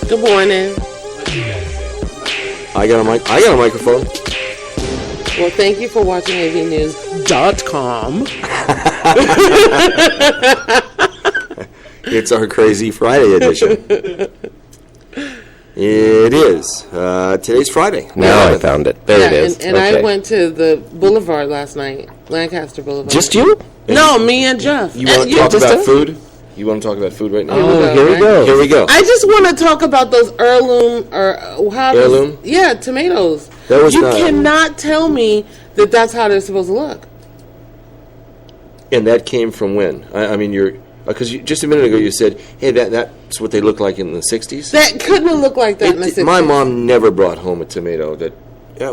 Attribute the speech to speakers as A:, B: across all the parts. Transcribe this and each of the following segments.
A: Good morning.
B: I got a microphone.
A: Well, thank you for watching AVNews.com.
B: It's our Crazy Friday edition. It is. Today's Friday.
C: Now I found it. There it is.
A: And I went to the Boulevard last night, Lancaster Boulevard.
C: Just you?
A: No, me and Jeff.
B: You want to talk about food? You want to talk about food right now?
C: Here we go.
B: Here we go.
A: I just want to talk about those heirloom
B: Heirloom?
A: Yeah, tomatoes.
B: That was
A: you
B: not-
A: cannot tell me that that's how they're supposed to look.
B: And that came from when? I mean, because just a minute ago you said, hey, that's what they looked like in the 60s?
A: That couldn't have looked like that in the 60s.
B: My mom never brought home a tomato that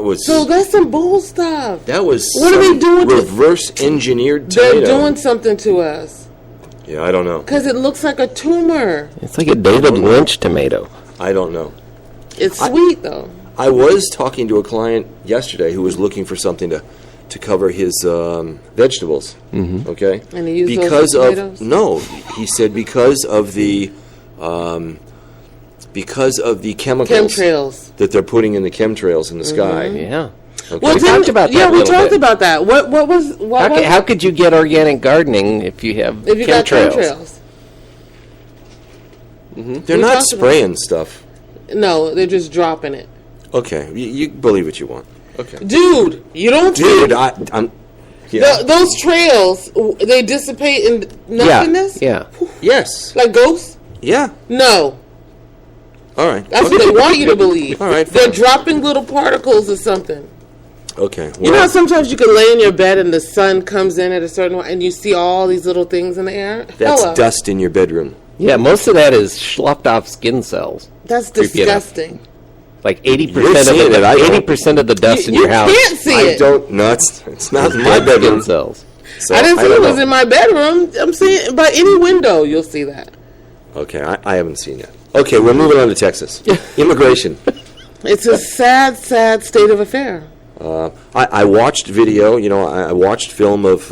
B: was...
A: So that's some bull stuff.
B: That was
A: what are they doing?
B: Reverse engineered tomato.
A: They're doing something to us.
B: Yeah, I don't know.
A: Because it looks like a tumor.
C: It's like a David Lynch tomato.
B: I don't know.
A: It's sweet, though.
B: I was talking to a client yesterday who was looking for something to cover his vegetables. Mm-hmm. Okay,
A: and he used those tomatoes?
B: No, he said because of the chemicals
A: chemtrails
B: that they're putting in the chemtrails in the sky.
C: Yeah.
B: Okay.
A: Well,
C: we talked about that.
A: Yeah, we talked
C: bit.
A: about that.
C: How could you get organic gardening if you have
A: got chemtrails?
B: Mm-hmm. They're not spraying stuff.
A: No, they're just dropping it.
B: Okay, you believe what you want. Okay,
A: dude, you don't.
B: Dude, I'm. Yeah.
A: Those trails, they dissipate in nothingness.
C: Yeah.
B: Yes.
A: Like ghosts.
B: Yeah.
A: No.
B: All right.
A: That's what they want you to believe.
B: All right.
A: They're dropping little particles or something.
B: Okay. Well,
A: you know how sometimes you can lay in your bed and the sun comes in at a certain way and you see all these little things in the air?
B: That's dust in your bedroom.
C: Yeah, most of that is sloughed off skin cells.
A: That's disgusting.
C: Like 80% of the dust in your house.
A: You can't see it.
B: I don't. No, it's not in my bedroom.
C: Skin cells.
B: So
A: I didn't see it was in my bedroom. I'm seeing by any window you'll see that.
B: Okay, I haven't seen it. Okay, we're moving on to Texas. Immigration.
A: It's a sad, sad state of affair.
B: I watched video. I watched film of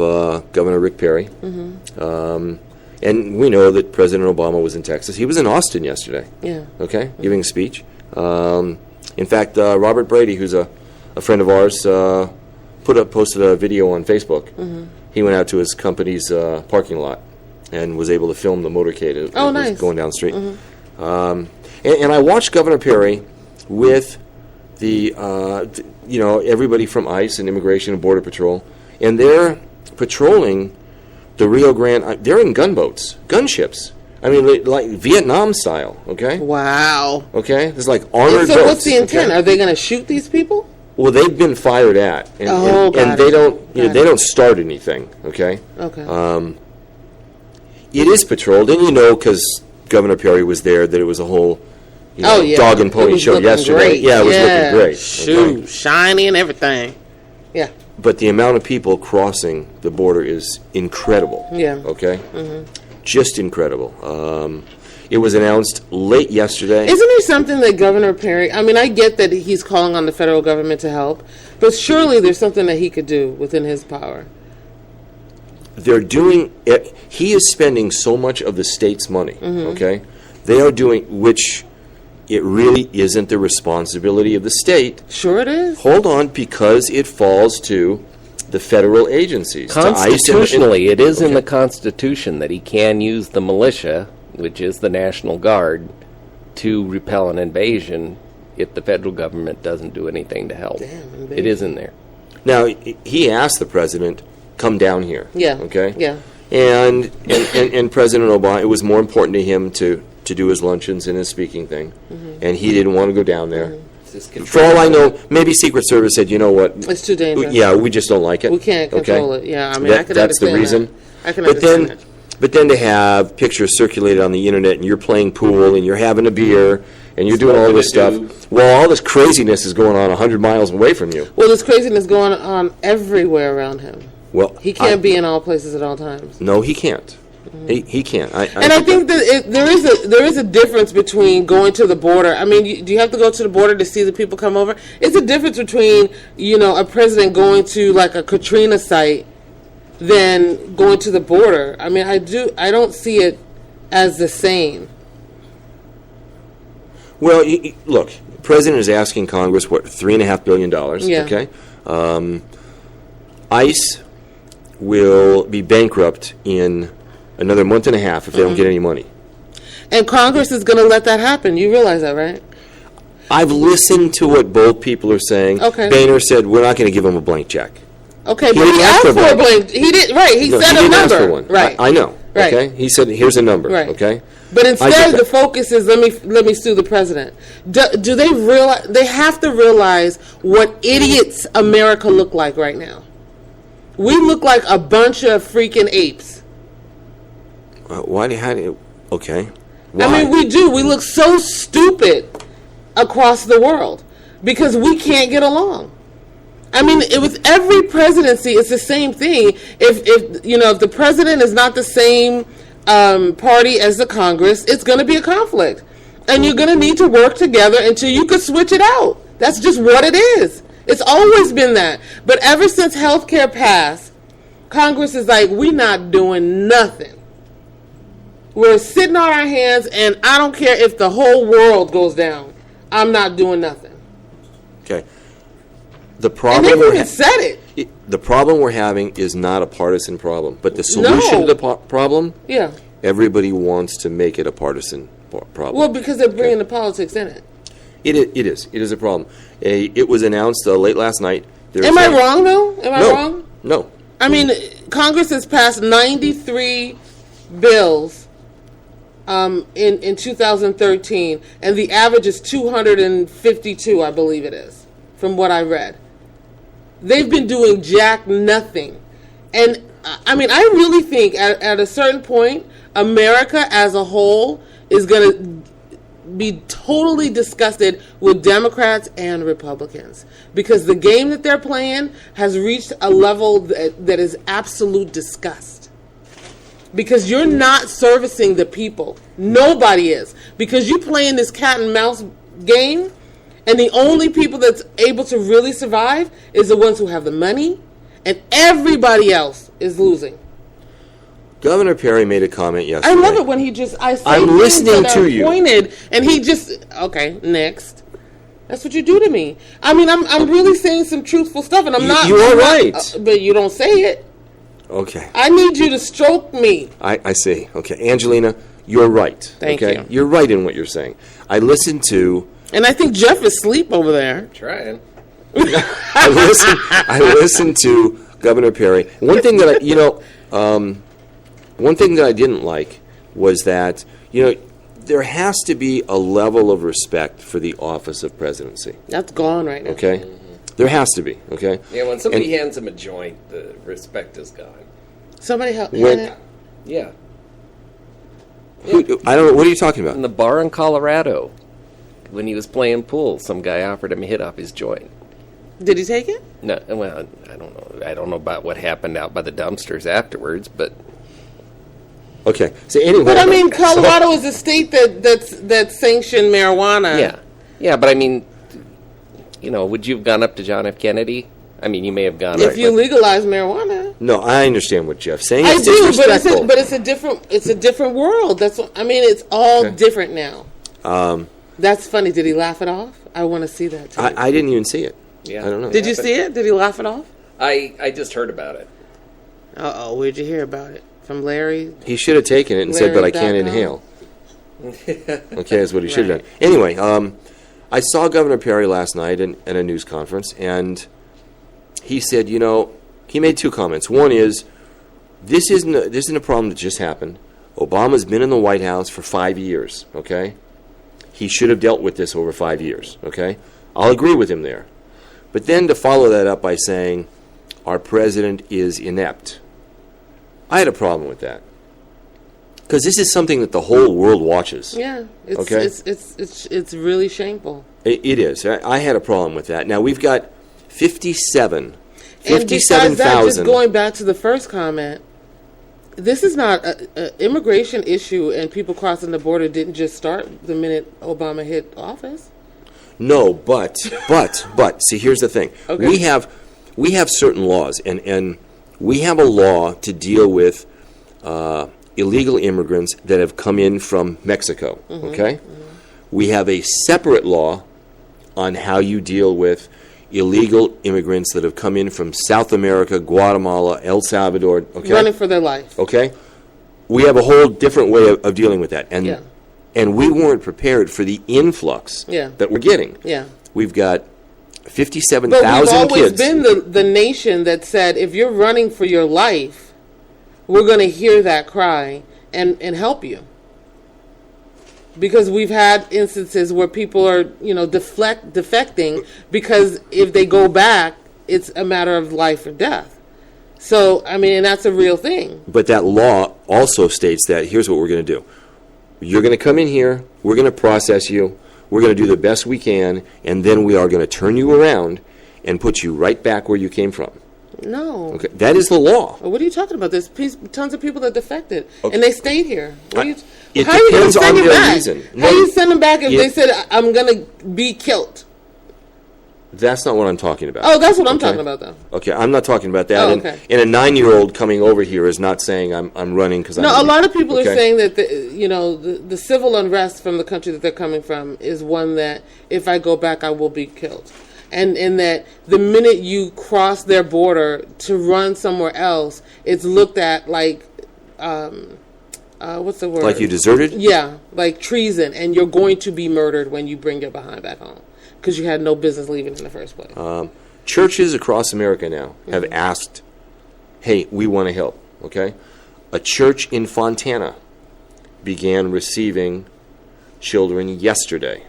B: Governor Rick Perry.
A: Mm-hmm.
B: And we know that President Obama was in Texas. He was in Austin yesterday.
A: Yeah.
B: Okay, giving a speech. In fact, Robert Brady, who's a friend of ours, posted a video on Facebook. Mm-hmm. He went out to his company's parking lot and was able to film the motorcade
A: nice.
B: Going down the street. Mm-hmm. And I watched Governor Perry with the everybody from ICE and Immigration and Border Patrol, and they're patrolling the Rio Grande. They're in gunboats, gunships. I mean, like Vietnam style. Okay.
A: Wow.
B: Okay. There's like armored boats.
A: So what's the intent?
B: Okay?
A: Are they going to shoot these people?
B: Well, they've been fired at, and they don't. They don't start anything. Okay.
A: Okay.
B: It is patrolled, and because Governor Perry was there, that it was a whole dog and pony show yesterday.
A: Great.
B: Yeah, it was looking great.
A: Shoot, shiny and everything. Yeah.
B: But the amount of people crossing the border is incredible.
A: Yeah.
B: Okay? Mm-hmm. Just incredible. It was announced late yesterday.
A: Isn't there something that Governor Perry... I mean, I get that he's calling on the federal government to help, but surely there's something that he could do within his power.
B: They're doing it. He is spending so much of the state's money, okay? They are doing, which it really isn't the responsibility of the state.
A: Sure it is.
B: Hold on, because it falls to the federal agencies.
C: Constitutionally, it is in the Constitution that he can use the militia, which is the National Guard, to repel an invasion if the federal government doesn't do anything to help.
A: Damn,
C: it is in there.
B: Now, he asked the president, come down here.
A: Yeah.
B: Okay?
A: Yeah.
B: And President Obama, it was more important to him to do his luncheons and his speaking thing, and he didn't want to go down there. For all I know, maybe Secret Service said, you know what?
A: It's too dangerous.
B: Yeah, we just don't like it.
A: We can't control it. Yeah, I mean, I can
B: that's the reason.
A: That. I can understand that.
B: But then to have pictures circulated on the internet, and you're playing pool, and you're having a beer, and you're doing all this stuff, well, all this craziness is going on 100 miles away from you.
A: Well, this craziness going on everywhere around him.
B: Well,
A: he can't be in all places at all times.
B: No, he can't. He can't. I
A: think that there is a difference between going to the border. I mean, do you have to go to the border to see the people come over? It's a difference between a president going to like a Katrina site than going to the border. I mean, I don't see it as the same.
B: Well, look, the president is asking Congress, what, $3.5 billion,
A: Yeah.
B: okay? ICE will be bankrupt in another month and a half if they don't get any money.
A: And Congress is going to let that happen. You realize that, right?
B: I've listened to what both people are saying.
A: Okay.
B: Boehner said, we're not going to give him a blank check.
A: Okay, but
B: didn't
A: he
B: ask
A: asked
B: for
A: for a blank. He did, right. He
B: No,
A: said
B: he
A: a
B: didn't
A: number.
B: ask for one.
A: Right.
B: I know.
A: Right.
B: Okay. He said, here's a number.
A: Right.
B: Okay.
A: But
B: I
A: instead,
B: get
A: the
B: that.
A: focus is let me sue the president. Do they realize? They have to realize what idiots America look like right now. We look like a bunch of freaking apes.
B: Why do you, okay. Why?
A: I mean, we do. We look so stupid across the world because we can't get along. I mean, with every presidency, it's the same thing. If the president is not the same party as the Congress, it's going to be a conflict, and you're going to need to work together until you can switch it out. That's just what it is. It's always been that. But ever since healthcare passed, Congress is like, we're not doing nothing. We're sitting on our hands, and I don't care if the whole world goes down. I'm not doing nothing.
B: Okay. The
A: And
B: problem
A: they
B: we're
A: even said it.
B: the problem we're having is not a partisan problem, but the solution to the problem,
A: Yeah.
B: everybody wants to make it a partisan problem.
A: Well, because they're bringing the politics in it.
B: It is a problem. It was announced late last night.
A: Am I wrong, though? Am I
B: No.
A: wrong?
B: No.
A: I mean, Congress has passed 93 bills in 2013, and the average is 252, I believe it is, from what I read. They've been doing jack nothing. And, I mean, I really think at a certain point, America as a whole is going to be totally disgusted with Democrats and Republicans because the game that they're playing has reached a level that is absolute disgust. Because you're not servicing the people. Nobody is. Because you're playing this cat and mouse game, and the only people that's able to really survive is the ones who have the money, and everybody else is losing.
B: Governor Perry made a comment yesterday.
A: I love it when he just, I say
B: I'm
A: things
B: listening
A: that
B: to
A: are
B: you.
A: pointed, and he just, okay, next. That's what you do to me. I mean, I'm really saying some truthful stuff, and I'm not.
B: You are
A: I'm not-
B: right.
A: but you don't say it.
B: Okay.
A: I need you to stroke me.
B: I see. Okay. Angelina, you're right.
A: Thank
B: okay?
A: you.
B: You're right in what you're saying. I listened to...
A: And I think Jeff is asleep over there.
C: Trying.
B: I listened to Governor Perry. One thing that one thing that I didn't like was that, there has to be a level of respect for the office of presidency.
A: That's gone right now.
B: Okay? There has to be, okay?
C: Yeah, when somebody
B: And-
C: hands him a joint, the respect is gone.
A: Somebody help.
B: When-
A: Hannah.
C: Yeah.
B: I don't know. What are you talking
C: In
B: about?
C: the bar in Colorado, when he was playing pool, some guy offered him a hit off his joint.
A: Did he take it?
C: No, well, I don't know. I don't know about what happened out by the dumpsters afterwards, but
B: Okay. So anyway...
A: But I mean, Colorado is a state that sanctioned marijuana.
C: yeah. But I mean, would you have gone up to John F. Kennedy? I mean, you may have gone.
A: If you legalize marijuana.
B: No, I understand what Jeff's saying.
A: I
B: It's
A: do,
B: disrespectful.
A: but it's a different world. It's all
B: Okay.
A: different now. That's funny. Did he laugh it off? I want to see that too.
B: I didn't even see it.
C: Yeah.
B: I don't know.
A: Did you see it? Did he laugh it off?
C: I just heard about it.
A: Where'd you hear about it? From Larry?
B: He should have taken it and said, but I can't
A: Larry.com.
B: inhale. Okay, that's what he should have
A: Right.
B: done. Anyway, I saw Governor Perry last night at a news conference, and he said, he made two comments. One is, this isn't a problem that just happened. Obama's been in the White House for 5 years, okay? He should have dealt with this over 5 years, okay? I'll agree with him there. But then to follow that up by saying, our president is inept. I had a problem with that. Because this is something that the whole world watches.
A: Yeah.
B: Okay.
A: It's really shameful.
B: It is. I had a problem with that. Now, we've got 57,000.
A: And besides that, just going back to the first comment, this is not an immigration issue, and people crossing the border didn't just start the minute Obama hit office.
B: No, but see, here's the thing.
A: Okay.
B: We have certain laws, and we have a law to deal with illegal immigrants that have come in from Mexico. Okay, We have a separate law on how you deal with illegal immigrants that have come in from South America, Guatemala, El Salvador. Okay?
A: Running for their life.
B: Okay? We have a whole different way of dealing with that. And
A: Yeah.
B: and we weren't prepared for the influx
A: Yeah.
B: that we're getting.
A: Yeah.
B: We've got
A: But we've
B: 57,000
A: always
B: kids.
A: been the nation that said, if you're running for your life, we're going to hear that cry and help you. Because we've had instances where people are, defecting because if they go back, it's a matter of life or death. So, I mean, and that's a real thing.
B: But that law also states that here's what we're going to do. You're going to come in here, we're going to process you, we're going to do the best we can, and then we are going to turn you around and put you right back where you came from.
A: No.
B: Okay, that is the law.
A: What are you talking about? There's tons of people that defected, and they stayed here.
B: It
A: how are you going to
B: depends
A: send
B: on
A: them
B: their
A: back?
B: reason.
A: How do you send them back if
B: It-
A: they said, I'm going to be killed?
B: That's not what I'm talking about.
A: Oh, that's what I'm
B: Okay?
A: talking about, though.
B: Okay, I'm not talking about that.
A: Oh,
B: And-
A: okay.
B: And, a 9-year-old coming over here is not saying I'm running because I'm...
A: No, a lot of people are
B: Okay?
A: saying that the civil unrest from the country that they're coming from is one that if I go back, I will be killed, and that the minute you cross their border to run somewhere else, it's looked at like what's the word?
B: Like you deserted?
A: Yeah, like treason, and you're going to be murdered when you bring your behind back home because you had no business leaving in the first place.
B: Churches across America now have asked, hey, we want to help, okay? A church in Fontana began receiving children yesterday.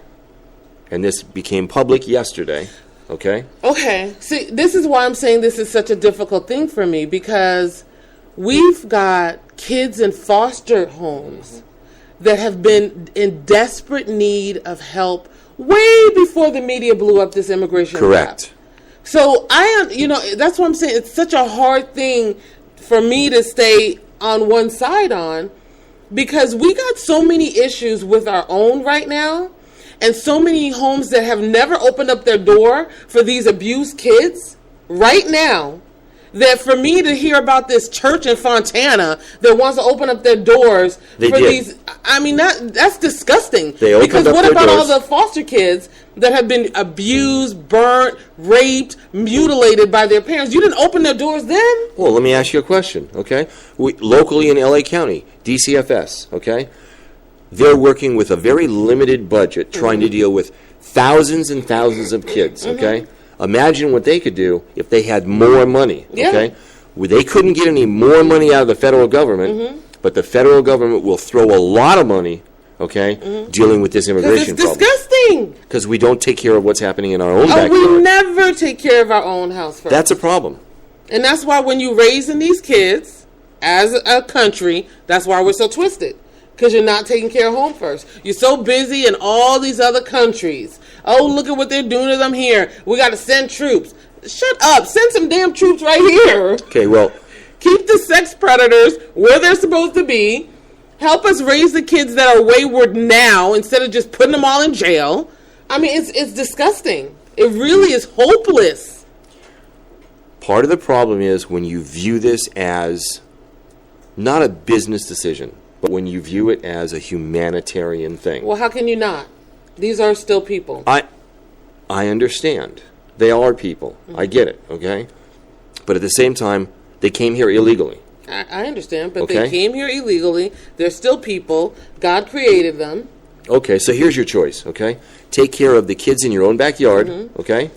B: And this became public yesterday, okay?
A: Okay. See, this is why I'm saying this is such a difficult thing for me, because we've got kids in foster homes that have been in desperate need of help way before the media blew up this immigration
B: Correct.
A: crap. So that's what I'm saying. It's such a hard thing for me to stay on one side on, because we got so many issues with our own right now, and so many homes that have never opened up their door for these abused kids right now, that for me to hear about this church in Fontana that wants to open up their doors
B: They
A: for
B: did.
A: these, I mean, that's disgusting.
B: They opened
A: because
B: up
A: what
B: their
A: about all
B: doors.
A: the foster kids that have been abused, burnt, raped, mutilated by their parents? You didn't open their doors then?
B: Well, let me ask you a question, okay? Locally in L.A. County, DCFS, okay? They're working with a very limited budget trying to deal with thousands and thousands of kids, okay? Imagine what they could do if they had more money,
A: Yeah.
B: okay? Well, they couldn't get any more money out of the federal government, but the federal government will throw a lot of money, okay, dealing with this
A: Because
B: immigration
A: it's
B: problem.
A: disgusting.
B: Because we don't take care of what's happening in our own
A: We
B: backyard.
A: never take care of our own house first.
B: That's a problem.
A: And that's why when you raising these kids as a country, that's why we're so twisted. Because you're not taking care of home first. You're so busy in all these other countries. Oh, look at what they're doing to them here. We got to send troops. Shut up. Send some damn troops right here.
B: Okay, well,
A: Keep the sex predators where they're supposed to be. Help us raise the kids that are wayward now instead of just putting them all in jail. I mean, it's disgusting. It really is hopeless.
B: part of the problem is when you view this as not a business decision, but when you view it as a humanitarian thing.
A: Well, how can you not? These are still people.
B: I understand. They are people. I get it, okay? But at the same time, they came here illegally.
A: I understand, but
B: Okay.
A: they came here illegally. They're still people. God created them.
B: Okay, so here's your choice, okay? Take care of the kids in your own backyard, okay?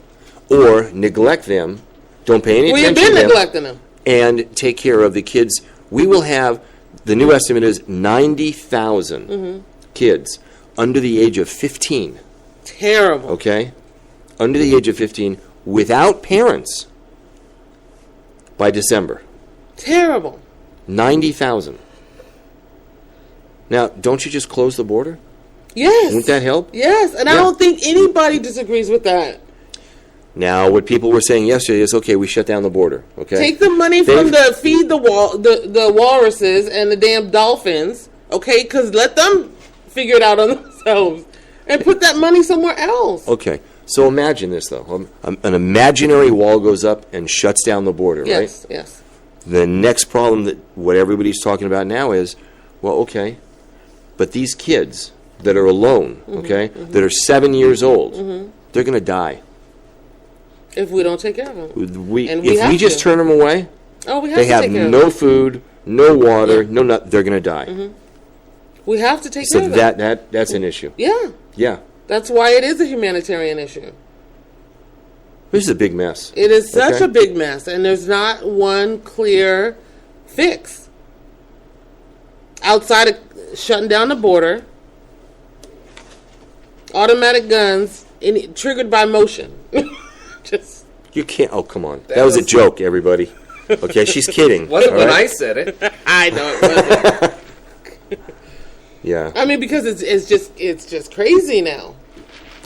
B: Or neglect them, don't pay any
A: Well, you've
B: attention
A: been
B: to them,
A: neglecting them.
B: and take care of the kids. We will have, the new estimate is 90,000 kids under the age of 15,
A: Terrible.
B: okay? Under the age of 15 without parents by December.
A: Terrible.
B: 90,000. Now, don't you just close the border?
A: Yes.
B: Wouldn't that help?
A: Yes, and I
B: Yeah.
A: don't think anybody disagrees with that.
B: Now, what people were saying yesterday is, okay, we shut down the border, okay?
A: Take the money from the feed the walruses and the damn dolphins, okay? Because let them figure it out on themselves and put that money somewhere else.
B: Okay, so imagine this, though. An imaginary wall goes up and shuts down the border, right?
A: Yes, yes.
B: The next problem that what everybody's talking about now is, well, okay, but these kids that are alone, okay, that are 7 years old, they're going to die.
A: If we don't take care of them.
B: If we just turn them away,
A: they
B: have no food, no water, no nothing. They're going to die.
A: We have to take care of them.
B: So that's an issue.
A: Yeah.
B: Yeah.
A: That's why it is a humanitarian issue.
B: This is a big mess.
A: It is such a big mess, and there's not one clear fix. Outside of shutting down the border, automatic guns, triggered by motion. Just
B: you can't. Oh, come on. That was a joke, everybody. Okay, she's kidding.
C: Wasn't when I said it.
A: I know it wasn't.
B: Yeah.
A: I mean, because it's just crazy now.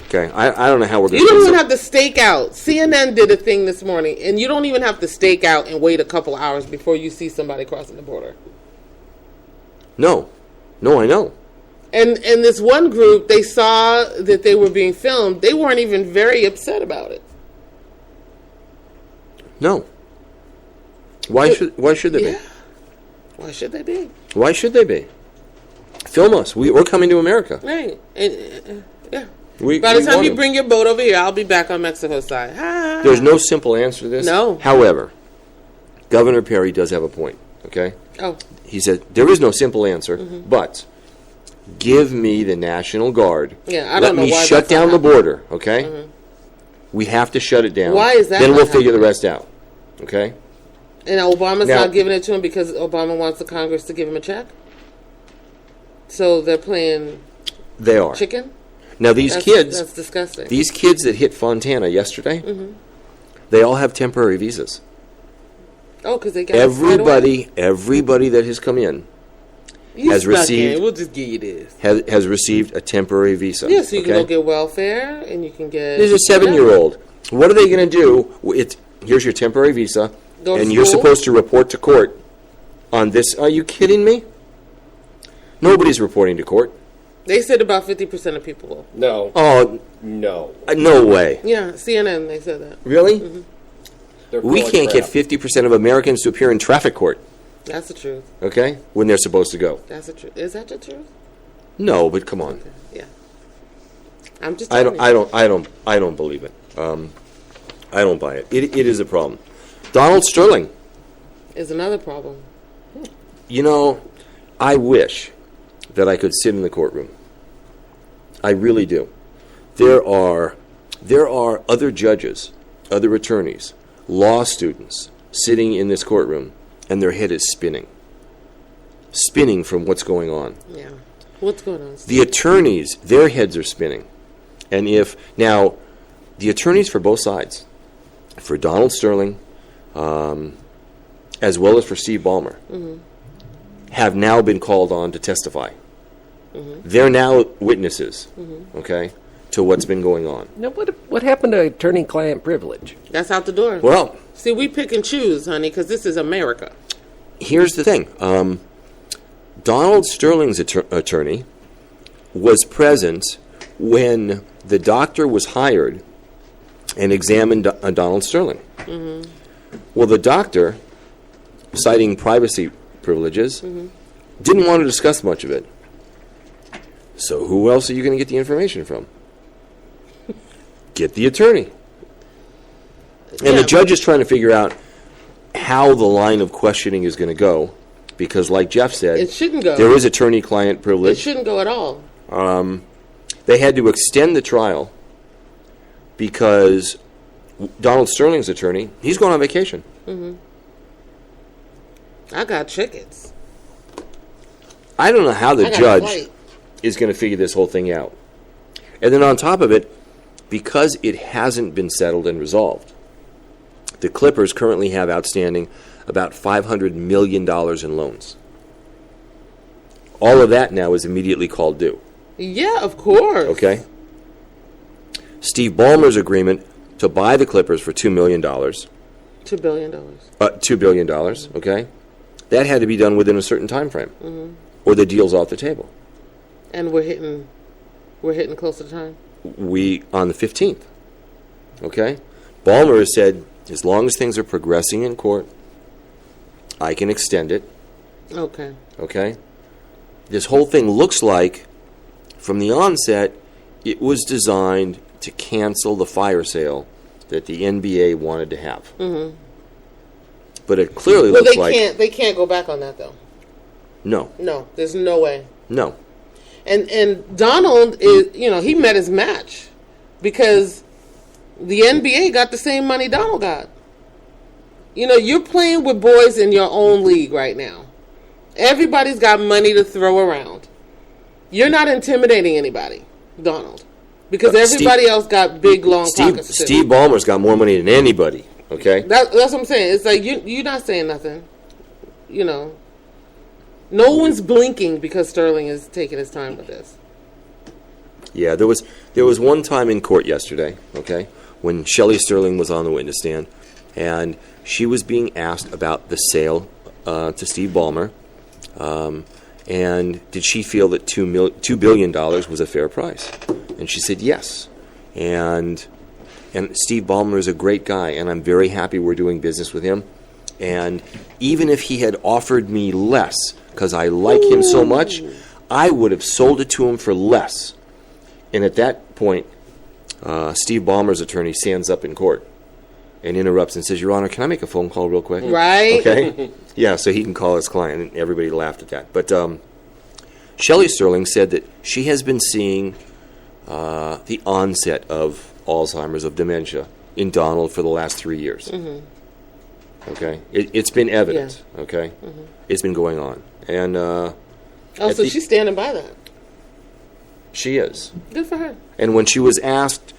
B: Okay, I don't know how we're going to.
A: You don't even have to stake out. CNN did a thing this morning, and you don't even have to stake out and wait a couple hours before you see somebody crossing the border.
B: No, I know.
A: And this one group, they saw that they were being filmed. They weren't even very upset about it.
B: No. Why should they be?
A: Why should they be?
B: Why should they be? Film us. We're coming to America.
A: Right. And, yeah.
B: By
A: the time you bring your boat over here, I'll be back on Mexico's side.
B: There's no simple answer to this.
A: No.
B: However, Governor Perry does have a point, okay?
A: Oh.
B: He said, there is no simple answer, but give me the National Guard.
A: Yeah, I don't know why.
B: Let me shut down the border, okay? We have to shut it down.
A: Why is that?
B: Then we'll figure the rest out, okay?
A: And Obama's not giving it to him because Obama wants the Congress to give him a check? So they're playing chicken?
B: Now these kids,
A: that's disgusting.
B: These kids that hit Fontana yesterday, they all have temporary visas.
A: Oh, because they got
B: everybody that has come in has received.
A: We'll just give you this.
B: Has received a temporary visa.
A: Yeah, so you can go get welfare and you can get.
B: There's a 7-year-old. What are they going to do? Here's your temporary visa, and you're supposed to report to court on this. Are you kidding me? Nobody's reporting to court.
A: They said about 50% of people will.
C: No.
B: Oh,
C: no.
B: No way.
A: Yeah, CNN, they said that.
B: Really? We can't get 50% of Americans to appear in traffic court.
A: That's the truth.
B: Okay? When they're supposed to go.
A: That's the truth. Is that the truth?
B: No, but come on.
A: Okay. Yeah. I'm just
B: I don't believe it. I don't buy it. It is a problem. Donald Sterling
A: is another problem.
B: You know, I wish that I could sit in the courtroom. I really do. There are other judges, other attorneys, law students sitting in this courtroom, and their head is spinning from what's going on.
A: Yeah. What's going on?
B: The attorneys, their heads are spinning. And now, the attorneys for both sides, for Donald Sterling, as well as for Steve Ballmer, have now been called on to testify. They're now witnesses, okay, to what's been going on.
C: Now, what happened to attorney-client privilege?
A: That's out the door.
B: Well,
A: see, we pick and choose, honey, because this is America.
B: Here's the thing. Donald Sterling's attorney was present when the doctor was hired and examined Donald Sterling. Well, the doctor, citing privacy privileges, didn't want to discuss much of it. So who else are you going to get the information from? Get the attorney. And the judge is trying to figure out how the line of questioning is going to go, because like Jeff said,
A: it shouldn't go.
B: There is attorney-client privilege.
A: It shouldn't go at all.
B: They had to extend the trial because Donald Sterling's attorney, he's going on vacation.
A: I got tickets.
B: I don't know how the judge is going to figure this whole thing out. And then on top of it, because it hasn't been settled and resolved, the Clippers currently have outstanding about $500 million in loans. All of that now is immediately called due.
A: Yeah, of course.
B: Okay? Steve Ballmer's agreement to buy the Clippers for $2 million. $2
A: billion.
B: $2 billion, okay? That had to be done within a certain time frame, or the deal's off the table.
A: And we're hitting close to time.
B: On the 15th, okay? Ballmer has said, as long as things are progressing in court, I can extend it.
A: Okay.
B: Okay? This whole thing looks like from the onset, it was designed to cancel the fire sale that the NBA wanted to have. Mm-hmm. But it clearly looks like...
A: They can't go back on that, though.
B: No.
A: No, there's no way.
B: No.
A: And Donald is, he met his match because the NBA got the same money Donald got. You're playing with boys in your own league right now. Everybody's got money to throw around. You're not intimidating anybody, Donald, because everybody else got big, long pockets.
B: Steve Ballmer's got more money than anybody, okay?
A: That's what I'm saying. It's like you're not saying nothing. No one's blinking because Sterling is taking his time with this.
B: Yeah, there was one time in court yesterday, okay, when Shelley Sterling was on the witness stand, and she was being asked about the sale to Steve Ballmer, and did she feel that $2 billion was a fair price? And she said yes. And Steve Ballmer is a great guy, and I'm very happy we're doing business with him. And even if he had offered me less, because I like him so much, I would have sold it to him for less. And at that point, Steve Ballmer's attorney stands up in court and interrupts and says, Your Honor, can I make a phone call real quick?
A: Right.
B: Okay? Yeah, so he can call his client, and everybody laughed at that. But Shelley Sterling said that she has been seeing the onset of Alzheimer's, of dementia, in Donald for the last 3 years. Mm-hmm. Okay? It's been evident, okay? Mm-hmm. It's been going on. And
A: so she's standing by that.
B: She is.
A: Good for her.
B: And when she was asked,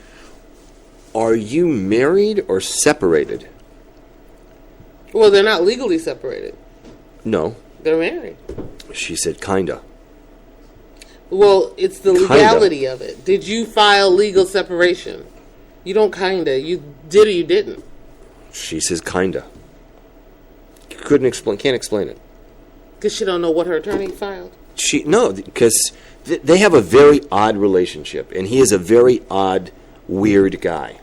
B: are you married or separated?
A: Well, they're not legally separated.
B: No.
A: They're married.
B: She said, kinda.
A: Well, it's the legality of it. Did you file legal separation? You don't kinda. You did or you didn't.
B: She says, kinda. Can't explain it.
A: Because she don't know what her attorney filed?
B: No, because they have a very odd relationship, and he is a very odd, weird guy.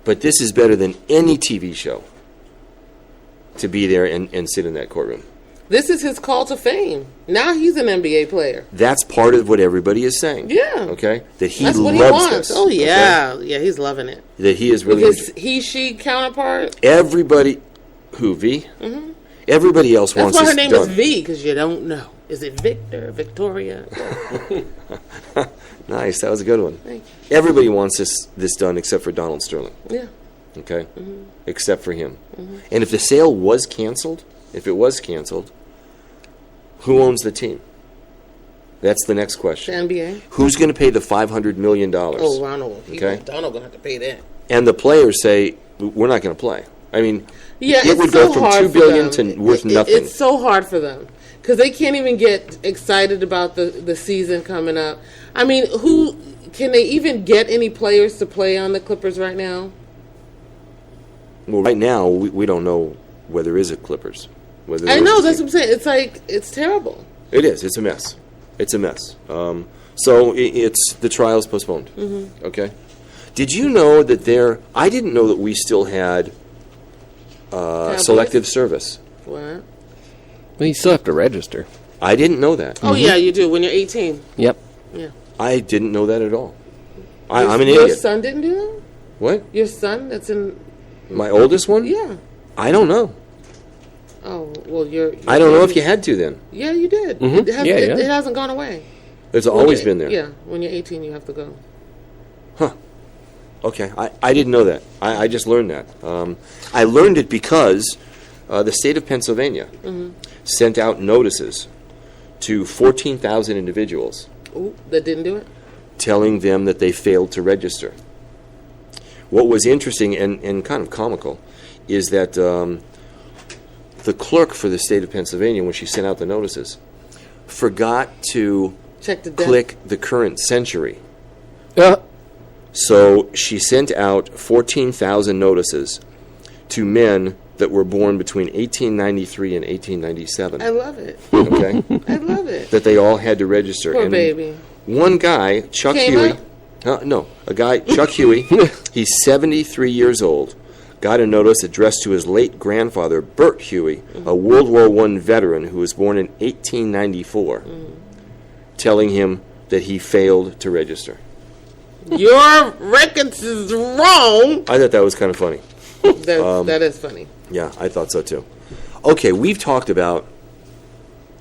B: But this is better than any TV show to be there and sit in that courtroom.
A: This is his call to fame. Now he's an NBA player.
B: That's part of what everybody is saying.
A: Yeah.
B: Okay? That he
A: That's what
B: loves
A: he wants.
B: this.
A: Oh, yeah.
B: Okay?
A: Yeah, he's loving it.
B: That he is really...
A: With his she counterpart?
B: Everybody... Who, V? Mm-hmm. Everybody else wants this done.
A: That's why her name is V, because you don't know. Is it Victor, Victoria?
B: Nice. That was a good one.
A: Thank you.
B: Everybody wants this done except for Donald Sterling.
A: Yeah.
B: Okay? Mm-hmm. Except for him. Mm-hmm. And if the sale was canceled, who owns the team? That's the next question.
A: The NBA.
B: Who's going to pay the $500 million?
A: Oh, Ronald.
B: Okay.
A: Donald going to have to pay that.
B: And the players say, we're not going to play. I mean, it would
A: so
B: go from
A: hard
B: $2 billion to worth nothing.
A: It's so hard for them because they can't even get excited about the season coming up. I mean, can they even get any players to play on the Clippers right now?
B: Well, right now, we don't know whether there is a Clippers.
A: I know, that's what I'm saying. It's terrible.
B: It is. It's a mess. So the trial's postponed. Mm-hmm. Okay. Did you know that I didn't know that we still had selective service.
A: What?
C: Well, you still have to register.
B: I didn't know that.
A: Oh, yeah, you do when you're 18.
C: Yep.
A: Yeah.
B: I didn't know that at all. I'm an idiot.
A: Your son didn't do that?
B: What?
A: Your son that's in...
B: My oldest one?
A: Yeah.
B: I don't know.
A: Oh, well,
B: I don't know if you had to then.
A: Yeah, you did.
C: Mm-hmm.
A: It hasn't gone away.
B: It's always been there.
A: Yeah, when you're 18, you have to go.
B: Huh. Okay, I didn't know that. I just learned that. I learned it because the state of Pennsylvania sent out notices to 14,000 individuals.
A: Ooh, that didn't do it?
B: Telling them that they failed to register. What was interesting and kind of comical is that the clerk for the state of Pennsylvania, when she sent out the notices, forgot to click the current century. So she sent out 14,000 notices to men that were born between 1893 and 1897.
A: I love it.
B: Okay?
A: I love it.
B: That they all had to register.
A: Poor baby.
B: One guy, Chuck Huey. Chuck Huey, he's 73 years old, got a notice addressed to his late grandfather, Bert Huey, a World War I veteran who was born in 1894. telling him that he failed to register.
A: Your records is wrong.
B: I thought that was kind of funny.
A: That is funny.
B: Yeah, I thought so too. Okay, we've talked about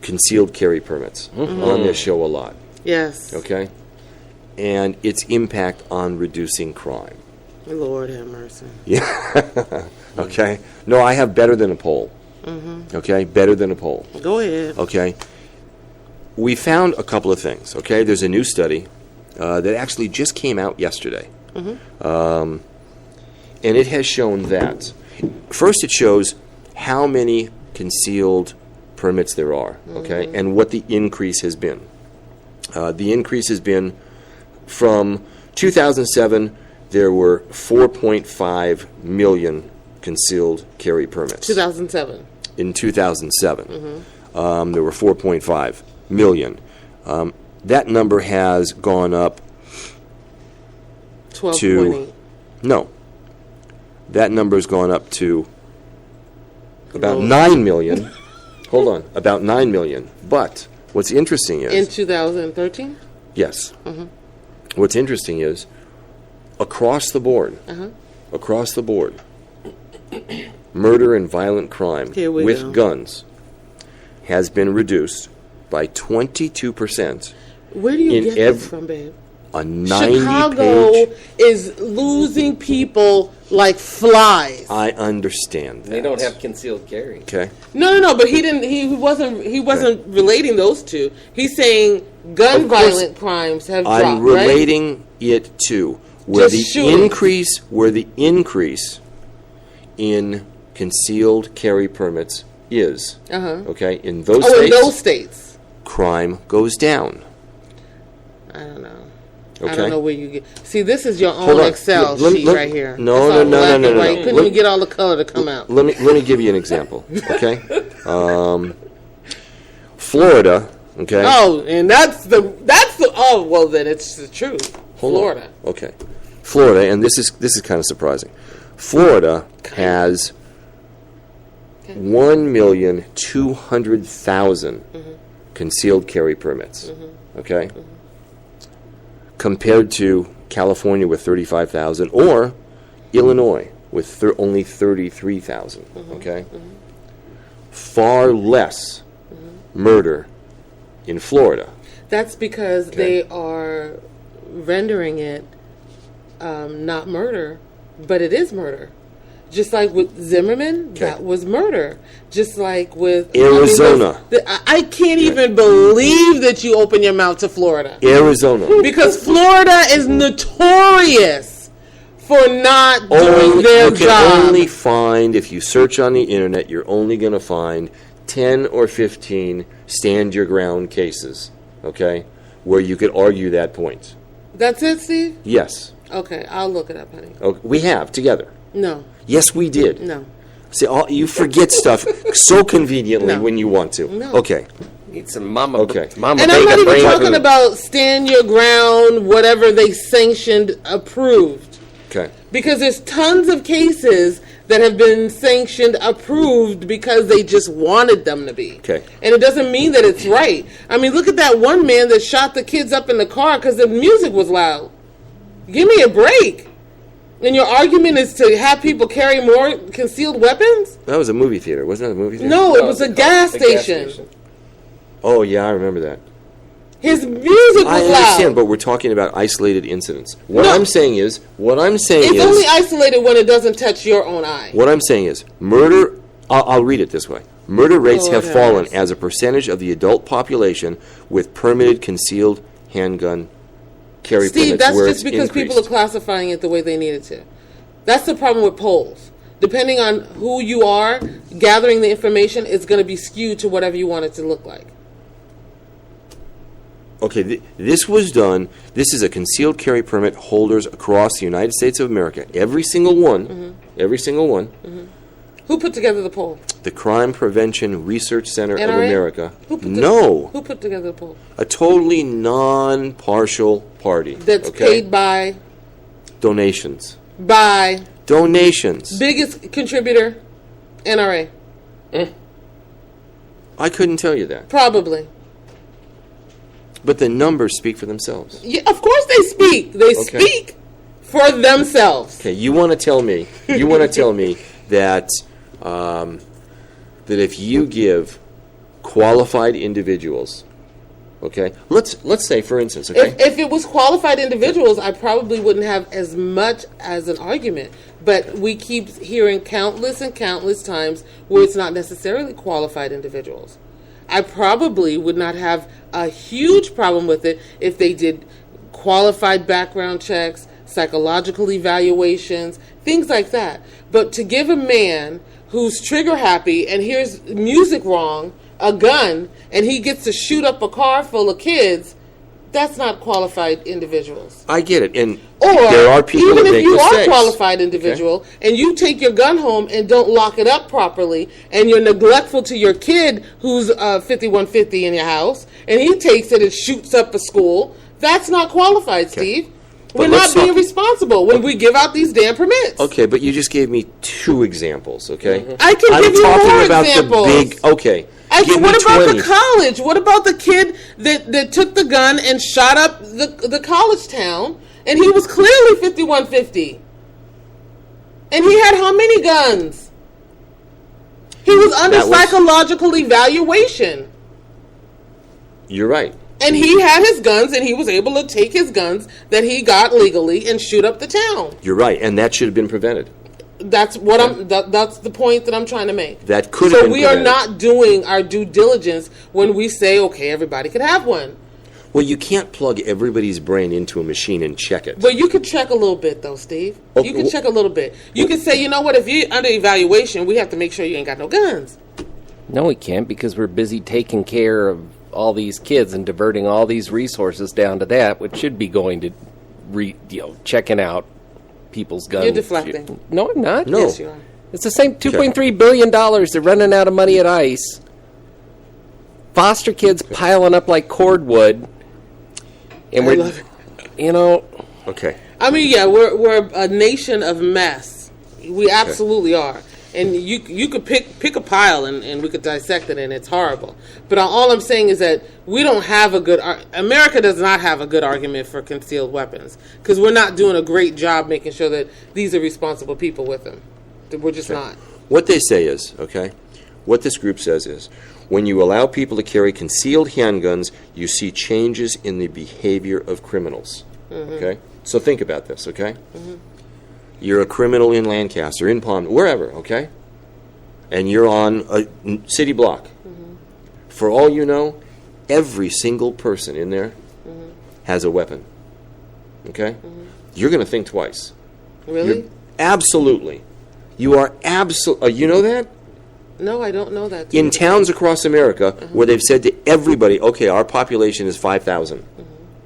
B: concealed carry permits on this show a lot.
A: Yes.
B: Okay? And its impact on reducing crime.
A: Lord have mercy.
B: Yeah. Okay? No, I have better than a poll. Okay? Better than a poll.
A: Go ahead.
B: Okay? We found a couple of things. Okay? There's a new study that actually just came out yesterday. And it has shown that. First, it shows how many concealed permits there are, okay, and what the increase has been. The increase has been from 2007, there were 4.5 million concealed carry permits.
A: 2007.
B: In 2007, there were 4.5 million. That number has gone up
A: 12.8.
B: No. That number's gone up to about 9 million. Hold on, about 9 million. But what's interesting is...
A: In 2013?
B: Yes. What's interesting is, across the board, murder and violent crime with guns has been reduced by 22%.
A: Where do you get this from, babe?
B: A 90-page...
A: Chicago is losing people like flies.
B: I understand that.
C: They don't have concealed carry.
B: Okay.
A: No, but he wasn't relating those two. He's saying gun violent crimes have dropped,
B: I'm relating it to where the increase in concealed carry permits is. Okay, in those states.
A: In those states,
B: crime goes down.
A: I don't know.
B: Okay.
A: I don't know where you get. See, this is your own Excel sheet right here.
B: No.
A: You couldn't even get all the color to come out.
B: Let me give you an example. Okay. Florida. Okay.
A: Oh, and that's the. Oh, well, then it's the truth. Florida.
B: Okay. Florida, and this is kind of surprising. Florida has 1,200,000 concealed carry permits. Okay. Compared to California with 35,000 or Illinois with only 33,000. Okay. Far less murder in Florida.
A: That's because they are rendering it not murder, but it is murder. Just like with Zimmerman, that was murder. Just like with
B: Arizona.
A: I can't even believe that you open your mouth to Florida.
B: Arizona.
A: Because Florida is notorious for not doing their job.
B: You can only find, if you search on the internet, you're only going to find 10 or 15 stand your ground cases, okay, where you could argue that point.
A: That's it, Steve?
B: Yes.
A: Okay, I'll look it up, honey.
B: Okay, we have, together.
A: No.
B: Yes, we did.
A: No.
B: See, you forget stuff so conveniently when you want to.
A: No.
B: Okay.
C: Need some mama.
B: Okay.
C: Mama
A: and I'm not even talking
C: food.
A: about stand your ground, whatever they sanctioned, approved.
B: Okay.
A: Because there's tons of cases that have been sanctioned, approved because they just wanted them to be.
B: Okay.
A: And it doesn't mean that it's right. I mean, look at that one man that shot the kids up in the car because the music was loud. Give me a break. And your argument is to have people carry more concealed weapons?
B: That was a movie theater. Wasn't that a movie theater?
A: No, it was a gas station.
B: Oh, yeah, I remember that.
A: His music was loud.
B: I understand, but we're talking about isolated incidents. What I'm saying is...
A: It's only isolated when it doesn't touch your own eye.
B: What I'm saying is, murder... I'll read it this way. Murder rates have fallen as a percentage of the adult population with permitted concealed handgun carry permits.
A: Steve, that's
B: where
A: just because people are classifying it the way they need it to. That's the problem with polls. Depending on who you are, gathering the information is going to be skewed to whatever you want it to look like.
B: Okay, this was done. This is a concealed carry permit holders across the United States of America. Every single one. Every single one.
A: Who put together the poll?
B: The Crime Prevention Research Center
A: NRA?
B: of America.
A: Who put together the poll?
B: A totally non-partial party.
A: That's paid by?
B: Donations.
A: By?
B: Donations.
A: Biggest contributor? NRA.
B: I couldn't tell you that.
A: Probably.
B: But the numbers speak for themselves.
A: Yeah, of course they speak. They speak for themselves.
B: Okay, you want to tell me that that if you give qualified individuals, okay, let's say, for instance, okay,
A: if it was qualified individuals, I probably wouldn't have as much as an argument. But we keep hearing countless and countless times where it's not necessarily qualified individuals. I probably would not have a huge problem with it if they did qualified background checks, psychological evaluations, things like that. But to give a man who's trigger happy and hears music wrong a gun and he gets to shoot up a car full of kids, that's not qualified individuals.
B: I get it. And
A: or
B: there are people
A: even
B: that
A: if
B: make
A: you
B: mistakes.
A: are a qualified individual and you take your gun home and don't lock it up properly and you're neglectful to your kid who's 5150 in your house and he takes it and shoots up a school, that's not qualified, Steve. We're not being responsible when we give out these damn permits.
B: Okay, but you just gave me 2 examples, okay?
A: Mm-hmm. I can give you more examples.
B: The big, okay.
A: What about the college? What about the kid that took the gun and shot up the college town, and he was clearly 5150? And he had how many guns? He was under psychological evaluation.
B: You're right.
A: And he had his guns, and he was able to take his guns that he got legally and shoot up the town.
B: You're right, and that should have been prevented.
A: That's what that's the point that I'm trying to make.
B: That could have been prevented.
A: So we are not doing our due diligence when we say, okay, everybody could have one.
B: Well, you can't plug everybody's brain into a machine and check it.
A: But you could check a little bit, though, Steve.
B: Okay,
A: you can check a little bit. You could say, you know what, if you're under evaluation, we have to make sure you ain't got no guns.
C: No, we can't, because we're busy taking care of all these kids and diverting all these resources down to that, which should be going to checking out people's guns.
A: You're deflecting.
C: No, I'm not.
B: No.
A: Yes, you are.
C: It's the same $2.3 billion. They're running out of money at ICE. Foster kids piling up like cordwood. And
A: I love it.
B: Okay.
A: I mean, yeah, we're a nation of mess. We absolutely are. And you could pick a pile and we could dissect it, and it's horrible. But all I'm saying is that we don't have America does not have a good argument for concealed weapons, because we're not doing a great job making sure that these are responsible people with them. We're just not.
B: What they say is, okay, what this group says is, when you allow people to carry concealed handguns, you see changes in the behavior of criminals. Mm-hmm. Okay? So think about this, okay? Mm-hmm. You're a criminal in Lancaster, in Palm, wherever, okay? And you're on a city block. Mm-hmm. For all you know, every single person in there has a weapon. Okay? Mm-hmm. You're going to think twice.
A: Really?
B: Absolutely. You are absolutely... you know that?
A: No, I don't know that.
B: In towns across America where they've said to everybody, okay, our population is 5,000.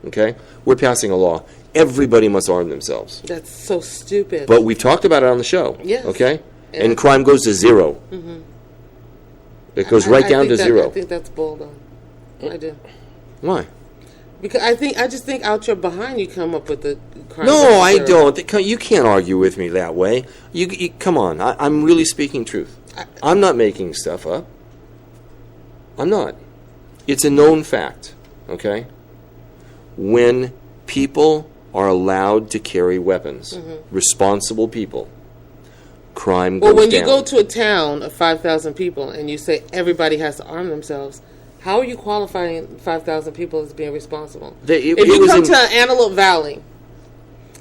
B: Okay? We're passing a law. Everybody must arm themselves.
A: That's so stupid.
B: But we've talked about it on the show.
A: Yes.
B: Okay? And crime goes to 0. Mm-hmm. It goes right down to 0.
A: I think that's bull, though. I do.
B: Why?
A: Because I just think out your behind you come up with the crime.
B: No, I don't. You can't argue with me that way. You come on. I'm really speaking truth. I'm not making stuff up. I'm not. It's a known fact. Okay? When people are allowed to carry weapons, responsible people, crime goes down.
A: Well, when you go to a town of 5,000 people and you say everybody has to arm themselves, how are you qualifying 5,000 people as being responsible? If you come to Antelope Valley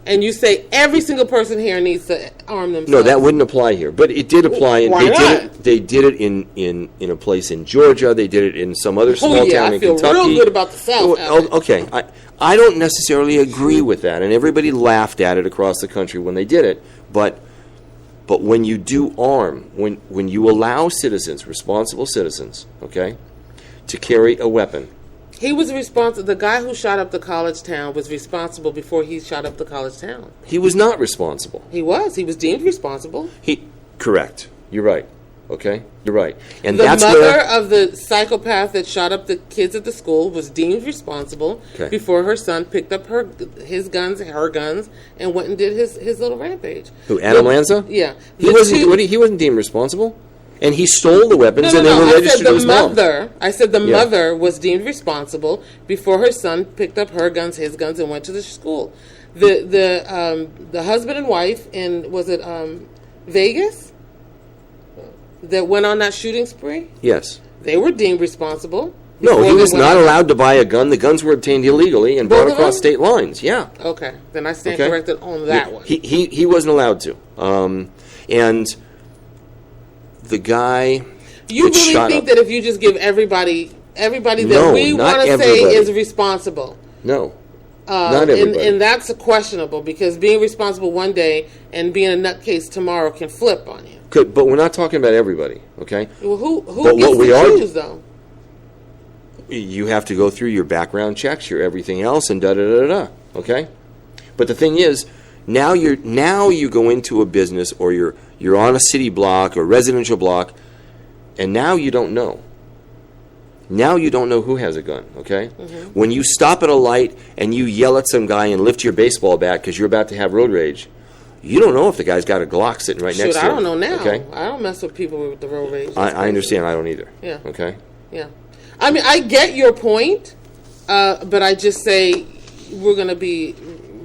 A: and you say every single person here needs to arm themselves.
B: No, that wouldn't apply here. But it did apply.
A: Why not?
B: They did it in a place in Georgia. They did it in some other small town in Kentucky.
A: I feel real good about the South.
B: Okay. I don't necessarily agree with that. And everybody laughed at it across the country when they did it. But when you do arm, when you allow citizens, responsible citizens, okay, to carry a weapon.
A: He was responsible. The guy who shot up the college town was responsible before he shot up the college town.
B: He was not responsible.
A: He was. He was deemed responsible.
B: Correct. You're right. Okay? You're right. And
A: the mother of the psychopath that shot up the kids at the school was deemed responsible before her son picked up her guns, and went and did his little rampage.
B: Who, Adam Lanza?
A: Yeah.
B: He wasn't deemed responsible? And he stole the weapons, and they were registered to his mom.
A: I said the mother was deemed responsible before her son picked up her guns, his guns, and went to the school. The husband and wife in, was it Vegas, that went on that shooting spree?
B: Yes.
A: They were deemed responsible.
B: No, he was not allowed to buy a gun. The guns were obtained illegally and brought across state lines. Yeah.
A: Okay, then I stand corrected on that one.
B: He wasn't allowed to. And the guy.
A: You really think that if you just give everybody that we want to say is responsible?
B: No. Not everybody.
A: And that's questionable, because being responsible one day and being a nutcase tomorrow can flip on you.
B: Good, but we're not talking about everybody, okay?
A: Well, who gets to choose, though?
B: You have to go through your background checks, your everything else, and da-da-da-da-da, okay? But the thing is, now you go into a business, or you're on a city block or residential block, and now you don't know. Now you don't know who has a gun, okay? Mm-hmm. When you stop at a light and you yell at some guy and lift your baseball bat because you're about to have road rage, you don't know if the guy's got a Glock sitting right next to him.
A: I don't know now.
B: Okay?
A: I don't mess with people with the road rage.
B: I understand. I don't either.
A: Yeah.
B: Okay?
A: Yeah. I mean, I get your point, but I just say we're going to be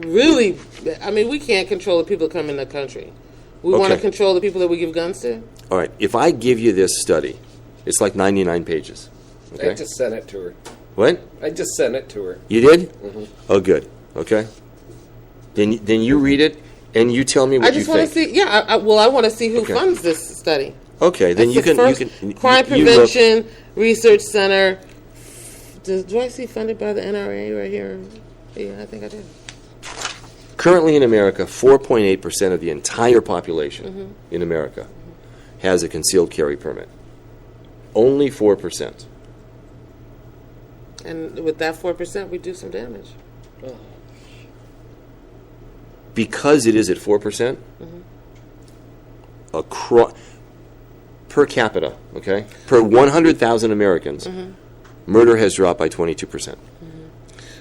A: really... I mean, we can't control the people that come in the country. We want to control the people that we give guns to?
B: All right. If I give you this study, it's like 99 pages. Okay?
C: I just sent it to her.
B: What?
C: I just sent it to her.
B: You did?
C: Mm-hmm.
B: Oh, good. Okay. Then you read it, and you tell me what you think.
A: I just want to see... Yeah, I want to see who funds this study.
B: Okay, then you can
A: Crime Prevention Research Center. Do I see funded by the NRA right here? Yeah, I think I do.
B: Currently in America, 4.8% of the entire population in America has a concealed carry permit. Only 4%.
A: And with that 4%, we do some damage.
B: Because it is at 4%, per capita, okay, per 100,000 Americans, murder has dropped by 22%.